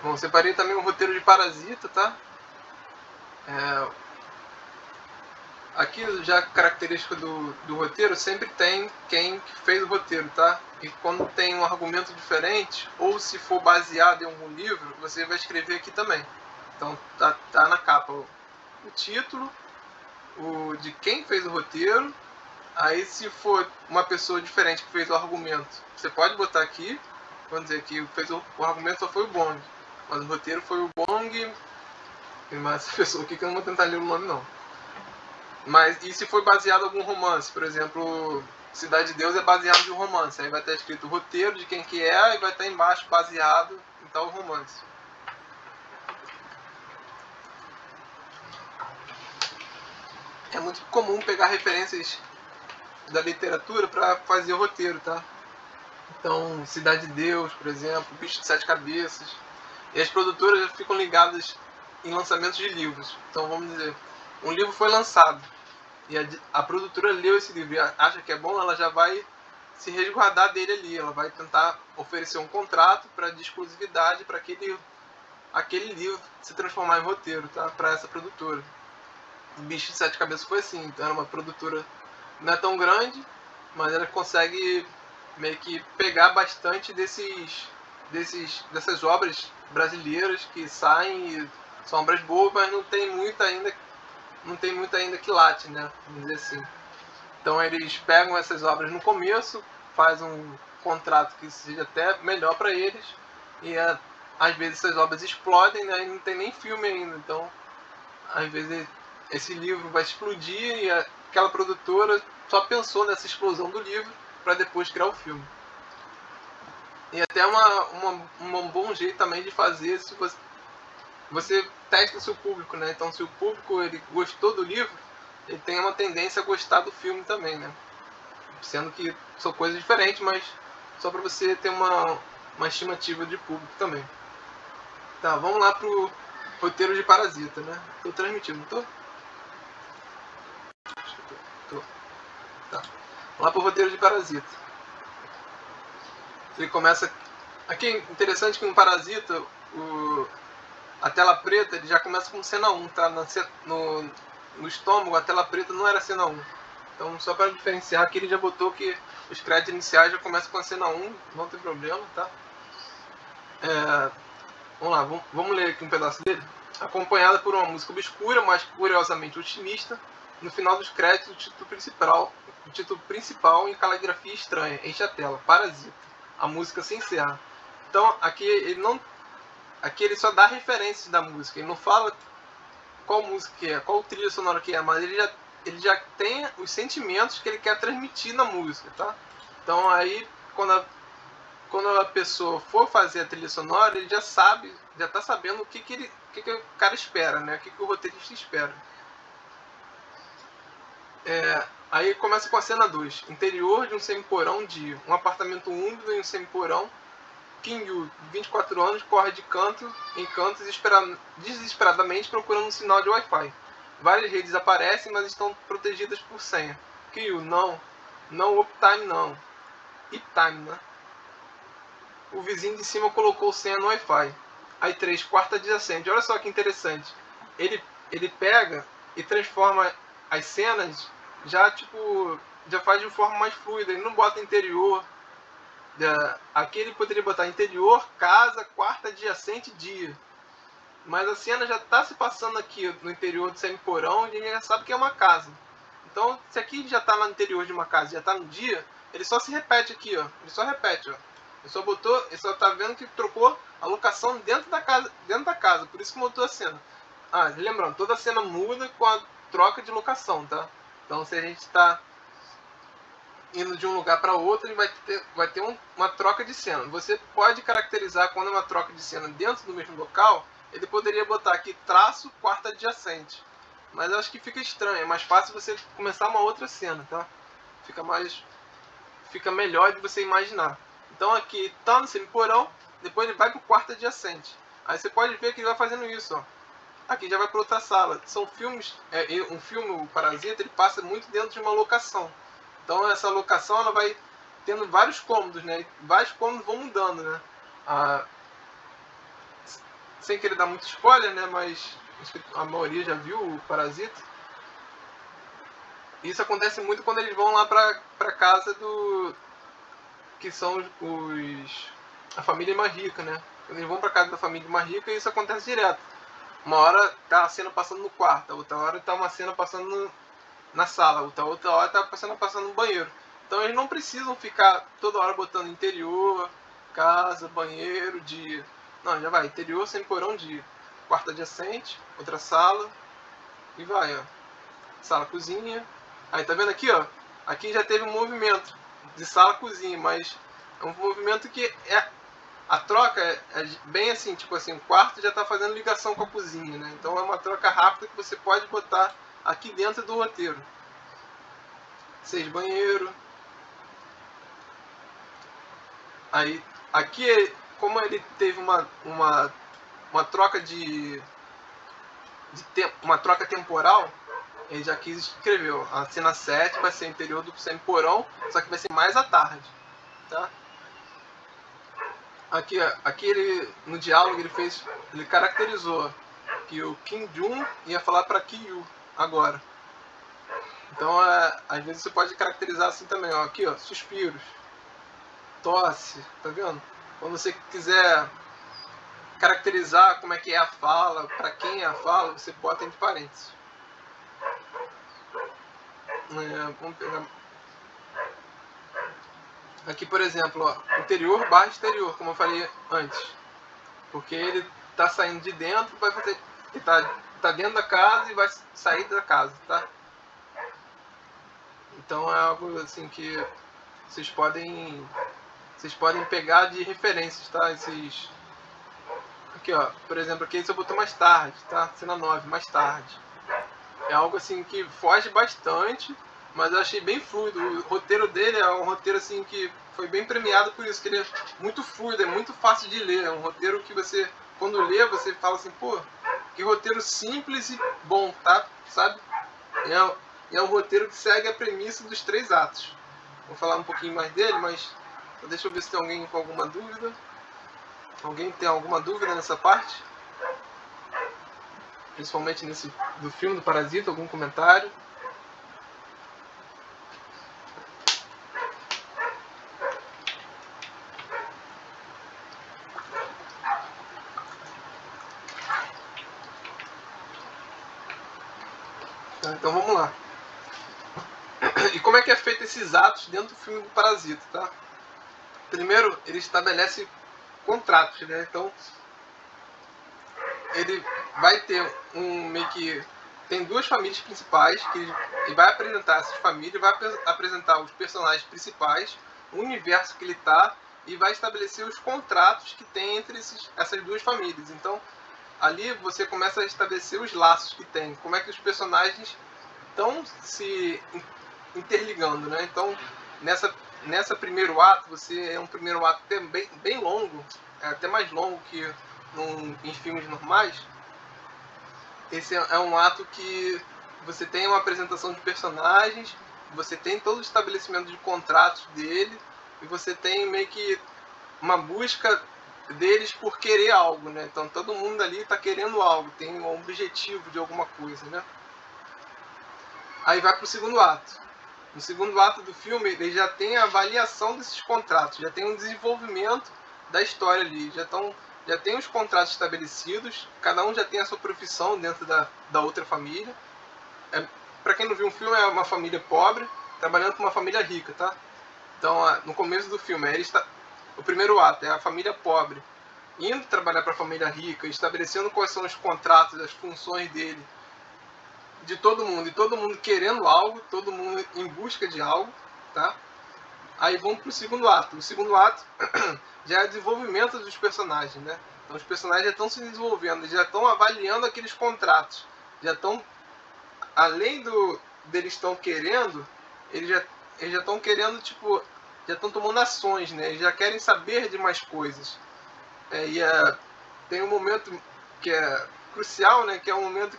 Bom, separei também um roteiro de Parasita, tá? Aqui já característica do roteiro, sempre tem quem fez o roteiro, tá? E quando tem um argumento diferente, ou se for baseado em algum livro, você vai escrever aqui também. Então tá na capa o título, de quem fez o roteiro. Aí se for uma pessoa diferente que fez o argumento, você pode botar aqui, vamos dizer que o argumento só foi o Bong, mas o roteiro foi o Bong, tem mais essa pessoa aqui que eu não vou tentar ler o nome não. Mas e se for baseado em algum romance, por exemplo, Cidade de Deus é baseado em um romance, aí vai estar escrito o roteiro de quem que é e vai estar embaixo baseado em tal romance. É muito comum pegar referências da literatura para fazer o roteiro, tá? Então, Cidade de Deus, por exemplo, Bicho de 7 Cabeças. E as produtoras ficam ligadas em lançamentos de livros. Então, vamos dizer, um livro foi lançado e a produtora leu esse livro e acha que é bom, ela já vai se resguardar dele ali. Ela vai tentar oferecer um contrato de exclusividade para aquele livro se transformar em roteiro, tá? Para essa produtora. O Bicho de 7 Cabeças foi assim. Então, era uma produtora não é tão grande, mas ela consegue meio que pegar bastante dessas obras brasileiras que saem e são obras boas, mas não tem muito ainda que late, né? Vamos dizer assim. Então eles pegam essas obras no começo, fazem um contrato que seja até melhor para eles e às vezes essas obras explodem, né? E não tem nem filme ainda. Então às vezes esse livro vai explodir e aquela produtora só pensou nessa explosão do livro para depois criar o filme. E até um bom jeito também de fazer se você testa o seu público, né? Então se o público ele gostou do livro, ele tem uma tendência a gostar do filme também, né? Sendo que são coisas diferentes, mas só para você ter uma estimativa de público também. Tá, vamos lá pro roteiro de Parasita, né? Tô transmitindo, não tô? Tô. Tá. Vamos lá pro roteiro de Parasita. Ele começa... Aqui é interessante que no Parasita, a tela preta ele já começa com cena 1, tá? No estômago, a tela preta não era cena 1. Então, só para diferenciar, aqui ele já botou que os créditos iniciais já começam com a cena 1, não tem problema, tá? Vamos lá, vamos ler aqui um pedaço dele. Acompanhada por uma música obscura, mas curiosamente otimista. No final dos créditos, o título principal em caligrafia estranha, enche a tela, Parasita. A música se encerra. Então, aqui ele só dá referências da música, ele não fala qual música que é, qual trilha sonora que é, mas ele já tem os sentimentos que ele quer transmitir na música, tá? Então aí, quando quando a pessoa for fazer a trilha sonora, ele já sabe, já tá sabendo o que o cara espera, né? O que o roteirista espera. Aí começa com a cena 2. Interior de um semi-porão de um apartamento úmido em um semi-porão. Kim Yu, de 24 anos, corre de canto em canto desesperadamente procurando um sinal de Wi-Fi. Várias redes aparecem, mas estão protegidas por senha. Kim Yu, não. Não uptime, não. Uptime, né? O vizinho de cima colocou senha no Wi-Fi. Aí 3, quarta adjacente. Olha só que interessante. Ele pega e transforma as cenas já faz de forma mais fluida. Ele não bota interior. Aqui ele poderia botar interior, casa, quarta adjacente, dia. Mas a cena já está se passando aqui no interior do semi-porão e a gente já sabe que é uma casa. Então, se aqui já está no interior de uma casa e já está no dia, ele só se repete aqui, ó. Ele só repete, ó. Ele só tá vendo que trocou a locação dentro da casa, por isso que mudou a cena. Lembrando, toda a cena muda com a troca de locação, tá? Então, se a gente está indo de um lugar para outro, ele vai ter uma troca de cena. Você pode caracterizar quando é uma troca de cena dentro do mesmo local, ele poderia botar aqui traço quarta adjacente. Mas eu acho que fica estranho, é mais fácil você começar uma outra cena, tá? Fica melhor de você imaginar. Então aqui tá no semi-porão, depois ele vai pro quarto adjacente. Aí você pode ver que ele vai fazendo isso, ó. Aqui já vai para outra sala. São filmes, um filme, o Parasita, ele passa muito dentro de uma locação. Então essa locação ela vai tendo vários cômodos, né? Vários cômodos vão mudando, né? Sem querer dar muito spoiler, né? Mas a maioria já viu o Parasita. Isso acontece muito quando eles vão lá pra casa que são a família mais rica, né? Quando eles vão pra casa da família mais rica, isso acontece direto. Uma hora tá a cena passando no quarto, outra hora tá uma cena passando na sala, outra hora tá passando no banheiro. Então eles não precisam ficar toda hora botando interior, casa, banheiro, dia. Não, já vai, interior, semi-porão, dia. Quarto adjacente, outra sala, e vai, ó. Sala, cozinha. Aí tá vendo aqui, ó? Aqui já teve um movimento de sala-cozinha, mas é um movimento que a troca é bem assim, tipo assim, o quarto já está fazendo ligação com a cozinha, né? Então é uma troca rápida que você pode botar aqui dentro do roteiro. 6 banheiro. Aí, aqui, como ele teve uma troca uma troca temporal, ele já quis escrever, a cena 7 vai ser interior do semi-porão, só que vai ser mais à tarde, tá? Aqui ele, no diálogo ele caracterizou que o Kim Jun ia falar para Ki Yu agora. Então, às vezes você pode caracterizar assim também, ó, aqui, ó, suspiros, tosse, tá vendo? Quando você quiser caracterizar como é que é a fala, para quem é a fala, você bota entre parênteses. Vamos pegar aqui, por exemplo, ó, interior barra exterior, como eu falei antes, porque ele tá saindo de dentro, ele tá dentro da casa e vai sair da casa, tá? Então é algo assim que vocês podem pegar de referências, tá? Aqui, ó, por exemplo, aqui você botou mais tarde, tá? Cena 9, mais tarde. É algo assim que foge bastante, mas eu achei bem fluido. O roteiro dele é um roteiro assim que foi bem premiado por isso, que ele é muito fluido, é muito fácil de ler. É um roteiro que você, quando lê, você fala assim, pô, que roteiro simples e bom, tá? Sabe? É um roteiro que segue a premissa dos 3 atos. Vou falar um pouquinho mais dele, mas deixa eu ver se tem alguém com alguma dúvida. Alguém tem alguma dúvida nessa parte? Principalmente do filme do Parasita, algum comentário? Então vamos lá. E como é que é feito esses atos dentro do filme do Parasita, tá? Primeiro, ele estabelece contratos, né? Então, ele vai ter meio que tem 2 famílias principais que ele vai apresentar essas famílias, vai apresentar os personagens principais, o universo que ele tá e vai estabelecer os contratos que tem entre essas duas famílias. Então, ali você começa a estabelecer os laços que tem, como é que os personagens estão se interligando, né? Então, nessa primeiro ato, é um primeiro ato bem longo, até mais longo que em filmes normais. Esse é um ato que você tem uma apresentação de personagens, você tem todo o estabelecimento de contratos dele, e você tem meio que uma busca deles por querer algo, né? Então todo mundo ali está querendo algo, tem um objetivo de alguma coisa, né? Aí vai para o segundo ato. No segundo ato do filme, ele já tem a avaliação desses contratos, já tem um desenvolvimento da história ali, já tem os contratos estabelecidos, cada um já tem a sua profissão dentro da outra família. Para quem não viu um filme, é uma família pobre trabalhando com uma família rica, tá? Então, no começo do filme, o primeiro ato é a família pobre indo trabalhar para a família rica, estabelecendo quais são os contratos, as funções dele, de todo mundo, e todo mundo querendo algo, todo mundo em busca de algo, tá? Aí vamos pro segundo ato. O segundo ato já é o desenvolvimento dos personagens, né? Então os personagens já estão se desenvolvendo, já estão avaliando aqueles contratos, já estão, além deles estão querendo, eles já estão querendo, tipo, já estão tomando ações, né? Eles já querem saber de mais coisas. Tem um momento que é crucial, né? Que é um momento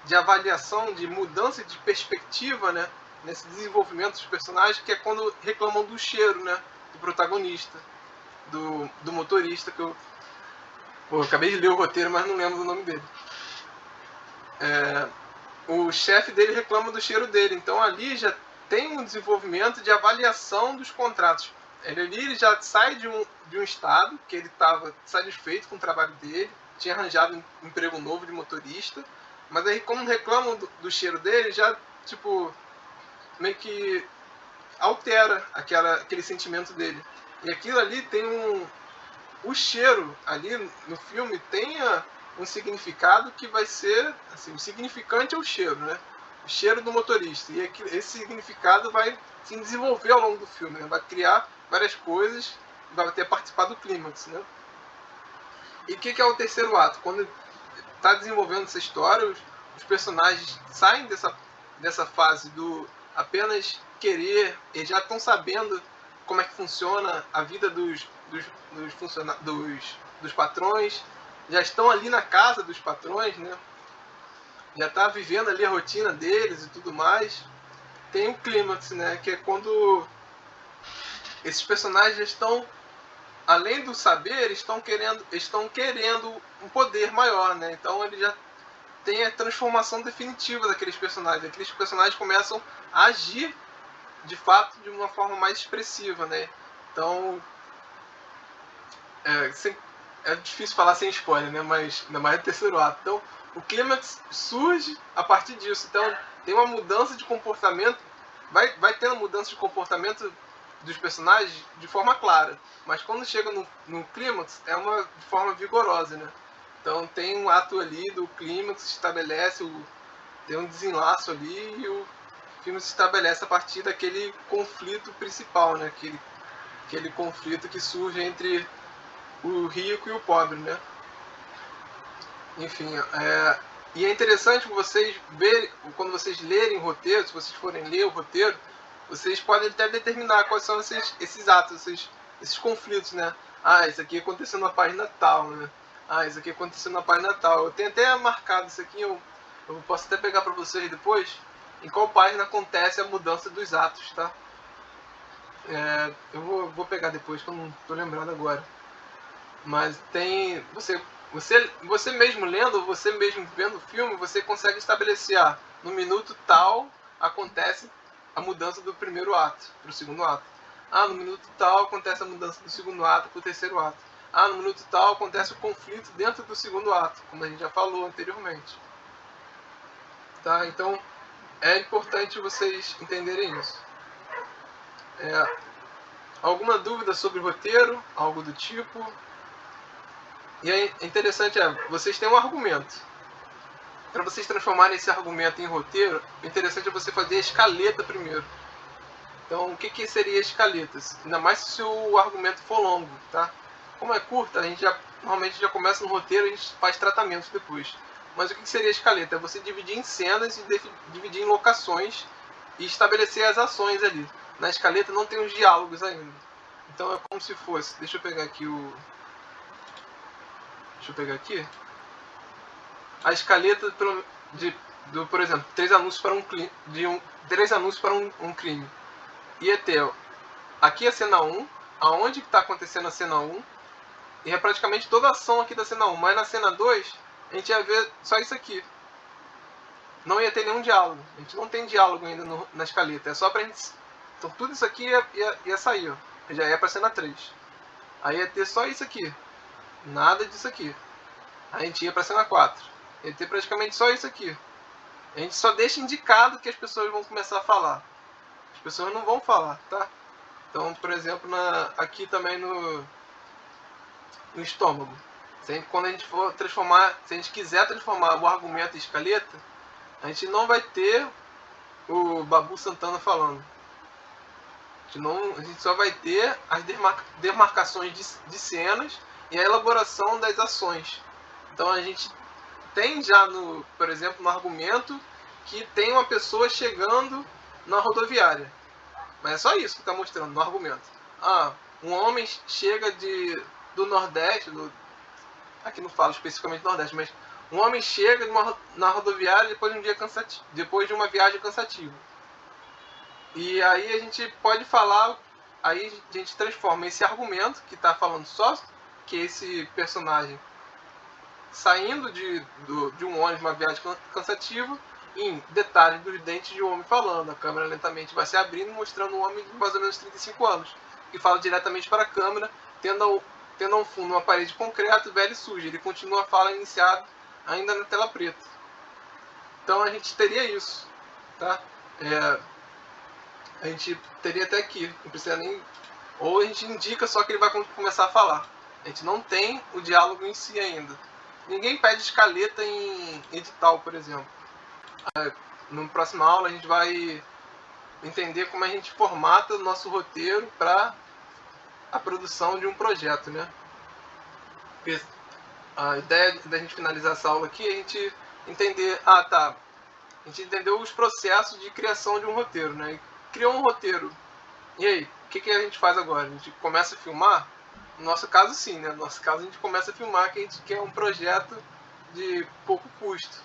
de avaliação, de mudança de perspectiva, né? Nesse desenvolvimento dos personagens, que é quando reclamam do cheiro, né? Do protagonista, do motorista, que eu acabei de ler o roteiro, mas não lembro o nome dele. O chefe dele reclama do cheiro dele, então ali já tem um desenvolvimento de avaliação dos contratos. Ele já sai de um estado que ele estava satisfeito com o trabalho dele, tinha arranjado um emprego novo de motorista, mas aí como reclamam do cheiro dele, já tipo meio que altera aquele sentimento dele. E aquilo ali tem o cheiro ali no filme tem um significado que vai ser, assim, o significante é o cheiro, né? O cheiro do motorista. E esse significado vai se desenvolver ao longo do filme, né? Vai criar várias coisas e vai ter participado do clímax, né? E o que é o terceiro ato? Quando está desenvolvendo essa história, os personagens saem dessa fase do apenas querer, eles já estão sabendo como é que funciona a vida dos patrões, já estão ali na casa dos patrões, né? Já está vivendo ali a rotina deles e tudo mais. Tem o clímax, né? Que é quando esses personagens já estão, além do saber, estão querendo um poder maior, né? Então ele já tem a transformação definitiva daqueles personagens. Aqueles personagens começam a agir de fato de uma forma mais expressiva, né? Então é difícil falar sem spoiler, né? Mas ainda mais no terceiro ato. Então o clímax surge a partir disso. Então tem uma mudança de comportamento, vai tendo mudança de comportamento dos personagens de forma clara, mas quando chega no clímax é de forma vigorosa, né? Então tem um ato ali do clímax, estabelece, tem um desenlaço ali e o filme se estabelece a partir daquele conflito principal, né? Aquele conflito que surge entre o rico e o pobre, né? Enfim, e é interessante vocês verem, quando vocês lerem o roteiro, se vocês forem ler o roteiro, vocês podem até determinar quais são esses atos, esses conflitos, né? Ah, isso aqui aconteceu na página tal, né? Ah, isso aqui aconteceu na página tal. Eu tenho até marcado isso aqui, eu posso até pegar para vocês depois, em qual página acontece a mudança dos atos, tá? Eu vou pegar depois, que eu não estou lembrando agora. Mas tem... Você mesmo lendo, você mesmo vendo o filme, você consegue estabelecer, no minuto tal acontece a mudança do primeiro ato para o segundo ato. No minuto tal acontece a mudança do segundo ato para o terceiro ato. No minuto tal acontece o conflito dentro do segundo ato, como a gente já falou anteriormente. Tá? Então é importante vocês entenderem isso. Alguma dúvida sobre o roteiro? Algo do tipo? E é interessante, vocês têm um argumento. Para vocês transformarem esse argumento em roteiro, o interessante é você fazer a escaleta primeiro. Então, o que seria escaletas? Ainda mais se o argumento for longo, tá? Como é curta, a gente normalmente já começa no roteiro e a gente faz tratamentos depois. Mas o que seria escaleta? É você dividir em cenas e dividir em locações e estabelecer as ações ali. Na escaleta não tem os diálogos ainda. Então é como se fosse... Deixa eu pegar aqui a escaleta por exemplo, 3 anúncios para um crime. Ia ter aqui a cena 1, aonde está acontecendo a cena 1, e é praticamente toda a ação aqui da cena 1. Mas na cena 2, a gente ia ver só isso aqui. Não ia ter nenhum diálogo. A gente não tem diálogo ainda na escaleta. É só pra gente... Então tudo isso aqui ia sair, ó. Já ia pra cena 3. Aí ia ter só isso aqui. Nada disso aqui. Aí a gente ia pra cena 4. Ia ter praticamente só isso aqui. A gente só deixa indicado que as pessoas vão começar a falar. As pessoas não vão falar, tá? Então, por exemplo, aqui também no estômago. Quando a gente for transformar, se a gente quiser transformar o argumento em escaleta, a gente não vai ter o Babu Santana falando. A gente só vai ter as demarcações de cenas e a elaboração das ações. Então a gente tem já, por exemplo, no argumento, que tem uma pessoa chegando na rodoviária. Mas é só isso que está mostrando no argumento. Um homem chega do Nordeste, aqui não falo especificamente do Nordeste, mas um homem chega na rodoviária depois de uma viagem cansativa. E aí a gente pode falar, aí a gente transforma esse argumento, que está falando só que esse personagem saindo de um ônibus, uma viagem cansativa, em detalhes dos dentes de um homem falando. A câmera lentamente vai se abrindo, mostrando um homem de mais ou menos 35 anos, que fala diretamente para a câmera, tendo ao fundo uma parede de concreto, velha e suja. Ele continua a fala iniciada ainda na tela preta. Então a gente teria isso, tá? A gente teria até aqui, não precisa nem... Ou a gente indica só que ele vai começar a falar. A gente não tem o diálogo em si ainda. Ninguém pede escaleta em edital, por exemplo. Na próxima aula a gente vai entender como a gente formata o nosso roteiro para a produção de um projeto, né? Porque a ideia da gente finalizar essa aula aqui é a gente entender... A gente entendeu os processos de criação de um roteiro, né? Criou um roteiro. E aí, o que a gente faz agora? A gente começa a filmar? No nosso caso, sim, né? No nosso caso, a gente começa a filmar, que a gente quer um projeto de pouco custo,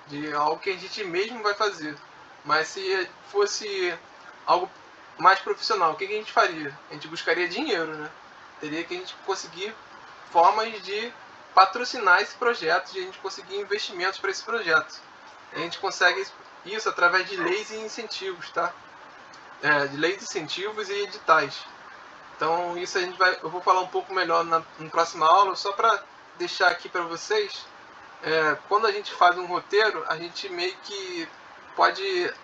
de algo que a gente mesmo vai fazer. Mas se fosse algo mais profissional, o que a gente faria? A gente buscaria dinheiro, né? Teria que a gente conseguir formas de patrocinar esse projeto, de a gente conseguir investimentos para esse projeto. A gente consegue isso através de leis e incentivos, tá? De leis, incentivos e editais. Então isso eu vou falar um pouco melhor na próxima aula, só para deixar aqui para vocês. Quando a gente faz um roteiro, a gente meio que pode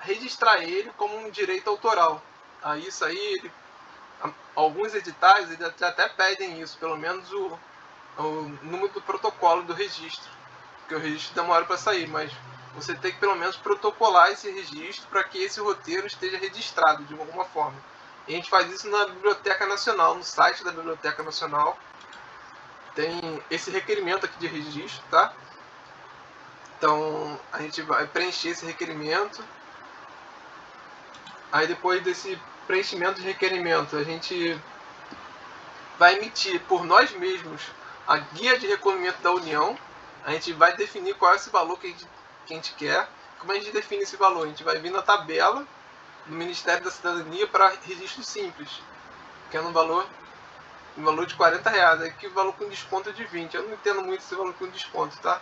registrar ele como um direito autoral. Isso aí, alguns editais eles até pedem isso, pelo menos o número do protocolo do registro, porque o registro demora para sair, mas você tem que pelo menos protocolar esse registro para que esse roteiro esteja registrado de alguma forma. E a gente faz isso na Biblioteca Nacional, no site da Biblioteca Nacional. Tem esse requerimento aqui de registro, tá? Então a gente vai preencher esse requerimento. Aí depois desse preenchimento de requerimento, a gente vai emitir por nós mesmos a guia de recolhimento da União. A gente vai definir qual é esse valor que a gente quer. Como a gente define esse valor? A gente vai vir na tabela do Ministério da Cidadania para registro simples, que é no valor de R$40, aqui o valor com desconto de 20. Eu não entendo muito esse valor com desconto, tá?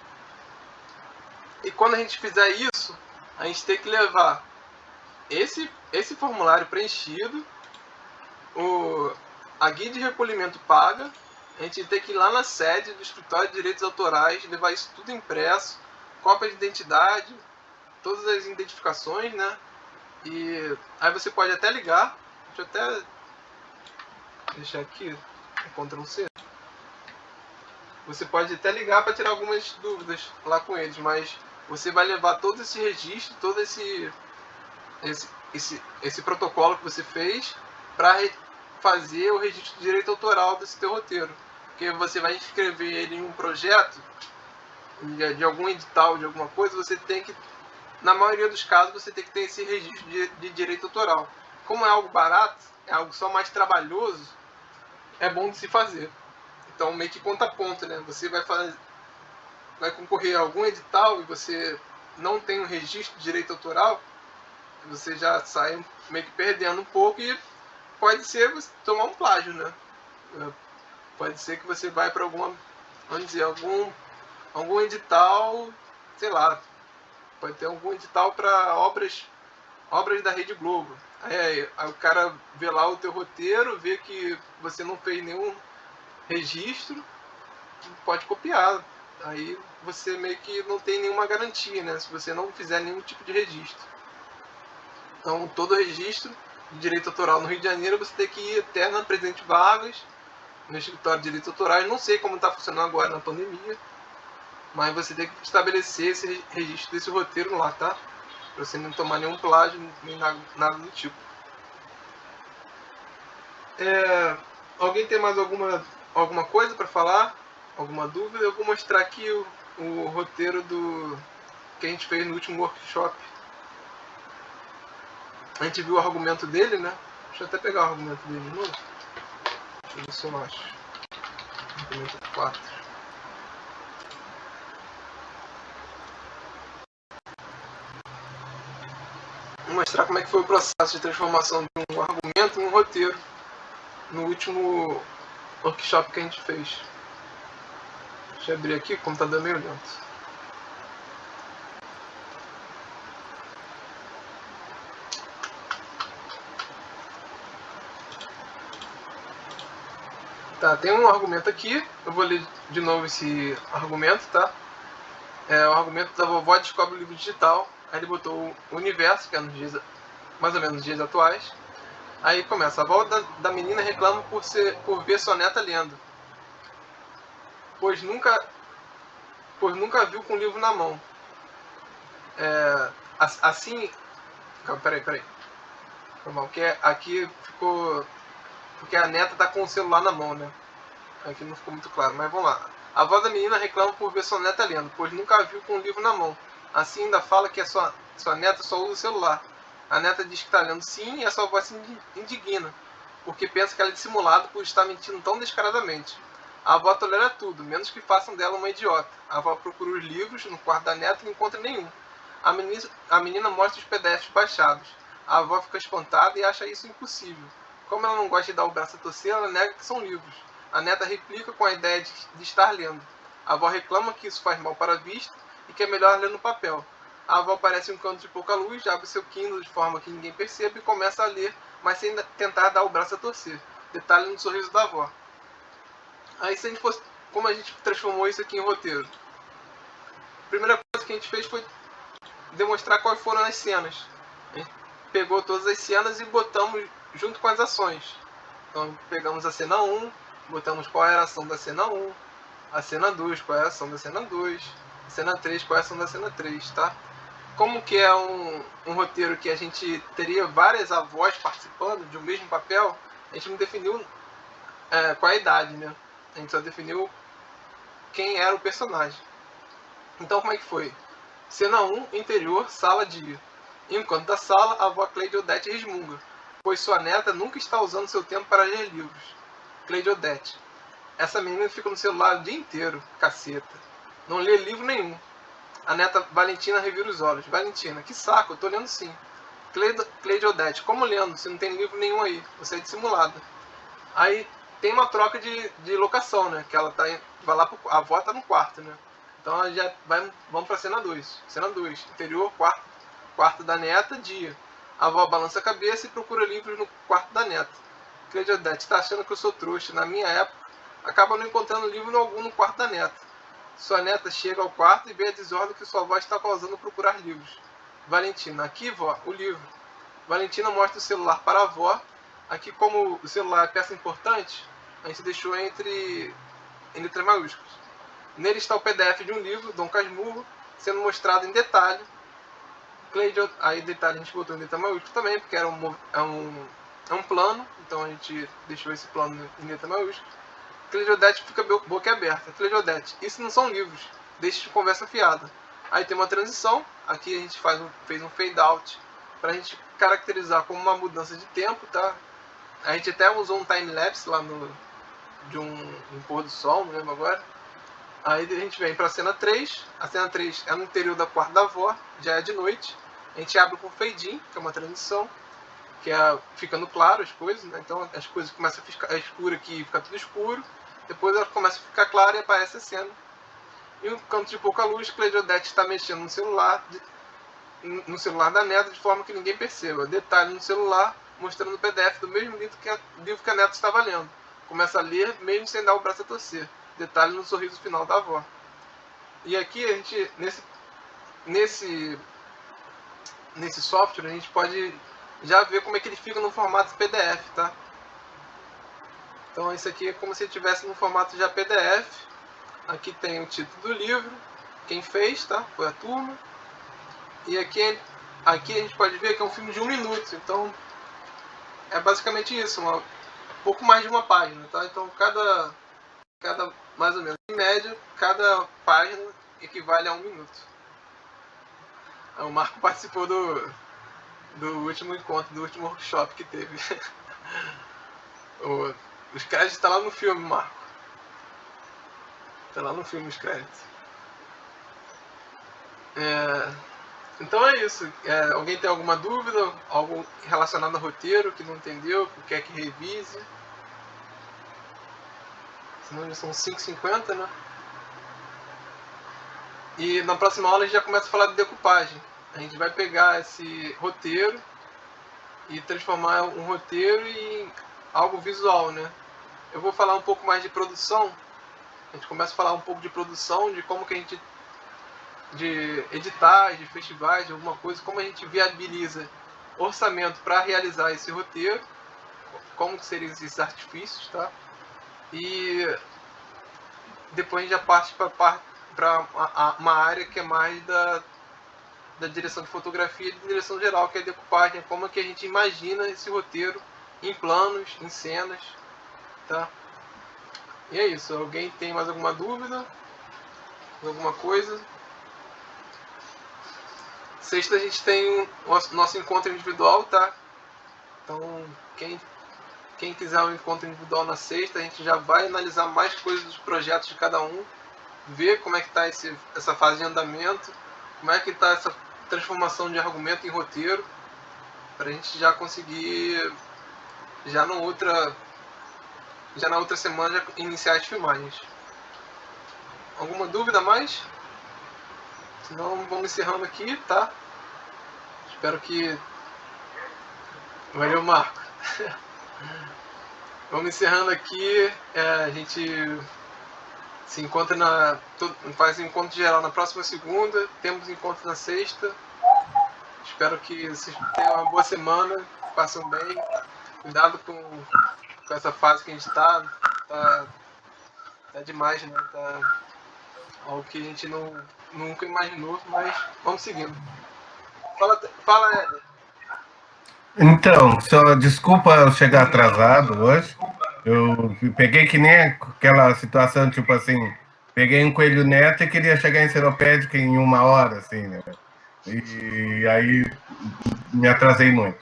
E quando a gente fizer isso, a gente tem que levar esse formulário preenchido, a guia de recolhimento paga, a gente tem que ir lá na sede do Escritório de Direitos Autorais, levar isso tudo impresso, cópia de identidade, todas as identificações, né? E aí você pode até ligar, deixa eu até deixar aqui, Ctrl+C. Você pode até ligar para tirar algumas dúvidas lá com eles, mas você vai levar todo esse registro, todo esse protocolo que você fez para fazer o registro de direito autoral desse teu roteiro. Porque você vai inscrever ele em um projeto, de algum edital, de alguma coisa, você tem que, na maioria dos casos, você tem que ter esse registro de direito autoral. Como é algo barato, é algo só mais trabalhoso, é bom de se fazer. Então meio que conta ponto, né? Você vai concorrer a algum edital e você não tem um registro de direito autoral, você já sai meio que perdendo um pouco e pode ser você tomar um plágio, né? Pode ser que você vai para algum edital, sei lá, pode ter algum edital para obras da Rede Globo. Aí o cara vê lá o teu roteiro, vê que você não fez nenhum registro, pode copiar. Aí você meio que não tem nenhuma garantia, né? Se você não fizer nenhum tipo de registro. Então, todo registro de direito autoral no Rio de Janeiro, você tem que ir até na Presidente Vargas, no escritório de direitos autorais. Não sei como está funcionando agora na pandemia, mas você tem que estabelecer esse registro desse roteiro lá, tá? Pra você não tomar nenhum plágio, nem nada do tipo. Alguém tem mais alguma coisa para falar? Alguma dúvida? Eu vou mostrar aqui o roteiro que a gente fez no último workshop. A gente viu o argumento dele, né? Deixa eu até pegar o argumento dele de novo. Deixa eu ver se eu acho. Argumento 4. Vou mostrar como é que foi o processo de transformação de um argumento em um roteiro no último workshop que a gente fez. Deixa eu abrir aqui, o computador é meio lento. Tá, tem um argumento aqui, eu vou ler de novo esse argumento, tá? O argumento da vovó descobre o livro digital, aí ele botou o universo, que é nos dias, mais ou menos nos dias atuais. Aí começa, a avó da menina reclama por ver sua neta lendo, pois nunca viu com o livro na mão. Assim... Calma, peraí. Porque aqui ficou... Porque a neta tá com o celular na mão, né? Aqui não ficou muito claro, mas vamos lá. A avó da menina reclama por ver sua neta lendo, pois nunca a viu com o livro na mão. Assim ainda fala que a sua neta só usa o celular. A neta diz que está lendo sim e a sua avó se indigna, porque pensa que ela é dissimulada por estar mentindo tão descaradamente. A avó tolera tudo, menos que façam dela uma idiota. A avó procura os livros no quarto da neta e não encontra nenhum. A menina mostra os PDFs baixados. A avó fica espantada e acha isso impossível. Como ela não gosta de dar o braço a torcer, ela nega que são livros. A neta replica com a ideia de estar lendo. A avó reclama que isso faz mal para a vista e que é melhor ler no papel. A avó aparece em um canto de pouca luz, abre seu Kindle de forma que ninguém perceba e começa a ler, mas sem tentar dar o braço a torcer. Detalhe no sorriso da avó. Aí, como a gente transformou isso aqui em roteiro? A primeira coisa que a gente fez foi demonstrar quais foram as cenas. A gente pegou todas as cenas e botamos junto com as ações. Então, pegamos a cena 1, botamos qual era a ação da cena 1, a cena 2, qual era a ação da cena 2, a cena 3, qual é a ação da cena 3, tá? Como que é um roteiro que a gente teria várias avós participando de um mesmo papel, a gente não definiu qual é a idade, né? A gente só definiu quem era o personagem. Então, como é que foi? Cena 1, interior, sala dia. Em um canto da sala, a avó Cleide Odete resmunga, pois sua neta nunca está usando seu tempo para ler livros. Cleide Odete: essa menina fica no celular o dia inteiro, caceta. Não lê livro nenhum. A neta Valentina revira os olhos. Valentina: que saco, eu tô lendo sim. Cleide Odete: como lendo, se não tem livro nenhum aí? Você é dissimulada. Aí tem uma troca de locação, né? Que ela vai lá a avó tá no quarto, né? Então já vamos pra cena 2. Cena 2, interior, quarto da neta, dia. A avó balança a cabeça e procura livros no quarto da neta. Cleide Odete: tá achando que eu sou trouxa? Na minha época, acaba não encontrando livro algum no quarto da neta. Sua neta chega ao quarto e vê a desordem que sua avó está causando procurar livros. Valentina: aqui, vó, o livro. Valentina mostra o celular para a avó. Aqui, como o celular é peça importante, a gente deixou entre letras maiúsculas. Nele está o PDF de um livro, Dom Casmurro, sendo mostrado em detalhe Aí detalhe, a gente botou em letra maiúscula também, porque era um plano, então a gente deixou esse plano em letra maiúscula. Cleide fica boca aberta. Cleide, isso não são livros, deixa de conversa fiada. Aí tem uma transição, aqui a gente fez um fade out para a gente caracterizar como uma mudança de tempo, tá? A gente até usou um time-lapse lá de um pôr do sol, não lembro agora. Aí a gente vem para a cena 3, a cena 3 é no interior da quarto da avó, já é de noite. A gente abre com fade-in, que é uma transição, que é ficando claro as coisas, né? Então as coisas começam a ficar escuro aqui, fica tudo escuro. Depois elas começam a ficar claras e aparece a cena. E um canto de pouca luz, Cleide está mexendo no celular da neta de forma que ninguém perceba. Detalhe no celular, mostrando o PDF do mesmo livro que a neta estava lendo. Começa a ler mesmo sem dar o braço a torcer. Detalhe no sorriso final da avó. E aqui a gente, nesse software, a gente pode já ver como é que ele fica no formato PDF, tá? Então isso aqui é como se estivesse no formato já PDF. Aqui tem o título do livro, quem fez, tá? Foi a turma. E aqui a gente pode ver que é um filme de 1 minuto, então é basicamente isso, pouco mais de uma página, tá? Então cada mais ou menos, em média, cada página equivale a 1 minuto. O Marco participou do último encontro, do último workshop que teve. Os créditos estão lá no filme, Marco. Está lá no filme os créditos. Então é isso. Alguém tem alguma dúvida? Algo relacionado ao roteiro que não entendeu, que quer que revise? Senão já são 5h50, né? E na próxima aula a gente já começa a falar de decupagem. A gente vai pegar esse roteiro e transformar um roteiro em algo visual, né? Eu vou falar um pouco mais de produção. A gente começa a falar um pouco de produção, de como que a gente... de editais, de festivais, de alguma coisa, como a gente viabiliza orçamento para realizar esse roteiro, como que seriam esses artifícios, tá? E depois a gente já parte para uma área que é mais da direção de fotografia e de direção geral, que é a decupagem, como é que a gente imagina esse roteiro em planos, em cenas, tá? E é isso. Alguém tem mais alguma dúvida? Alguma coisa? Sexta a gente tem o nosso encontro individual, tá? Então, quem quiser um encontro individual na sexta, a gente já vai analisar mais coisas dos projetos de cada um, ver como é que está essa fase de andamento, como é que está essa transformação de argumento em roteiro, para a gente já conseguir, já na outra semana, já iniciar as filmagens. Alguma dúvida a mais? Senão vamos encerrando aqui, tá? Espero que... Valeu, Marco. Vamos encerrando aqui. A gente se encontra faz encontro geral na próxima segunda. Temos encontro na sexta. Espero que vocês tenham uma boa semana. Passem bem. Cuidado com essa fase que a gente está. Tá demais, né? Tá algo que a gente nunca imaginou, mas vamos seguindo. Fala, Éder. Então, só desculpa eu chegar atrasado hoje. Eu peguei que nem aquela situação, tipo assim, peguei um coelho neto e queria chegar em Seropédica em 1 hora, assim, né? E aí me atrasei muito.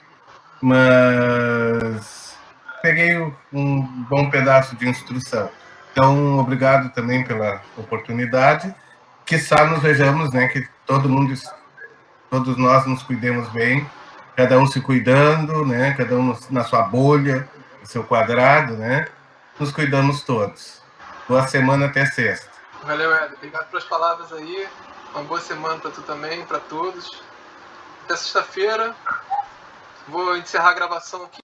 Mas peguei um bom pedaço de instrução. Então, obrigado também pela oportunidade. Quiçá nos vejamos, né? Que todos nós nos cuidemos bem, cada um se cuidando, né? Cada um na sua bolha, no seu quadrado, né? Nos cuidamos todos. Boa semana até sexta. Valeu, Éder. Obrigado pelas palavras aí. Uma boa semana para tu também, para todos. Até sexta-feira. Vou encerrar a gravação aqui.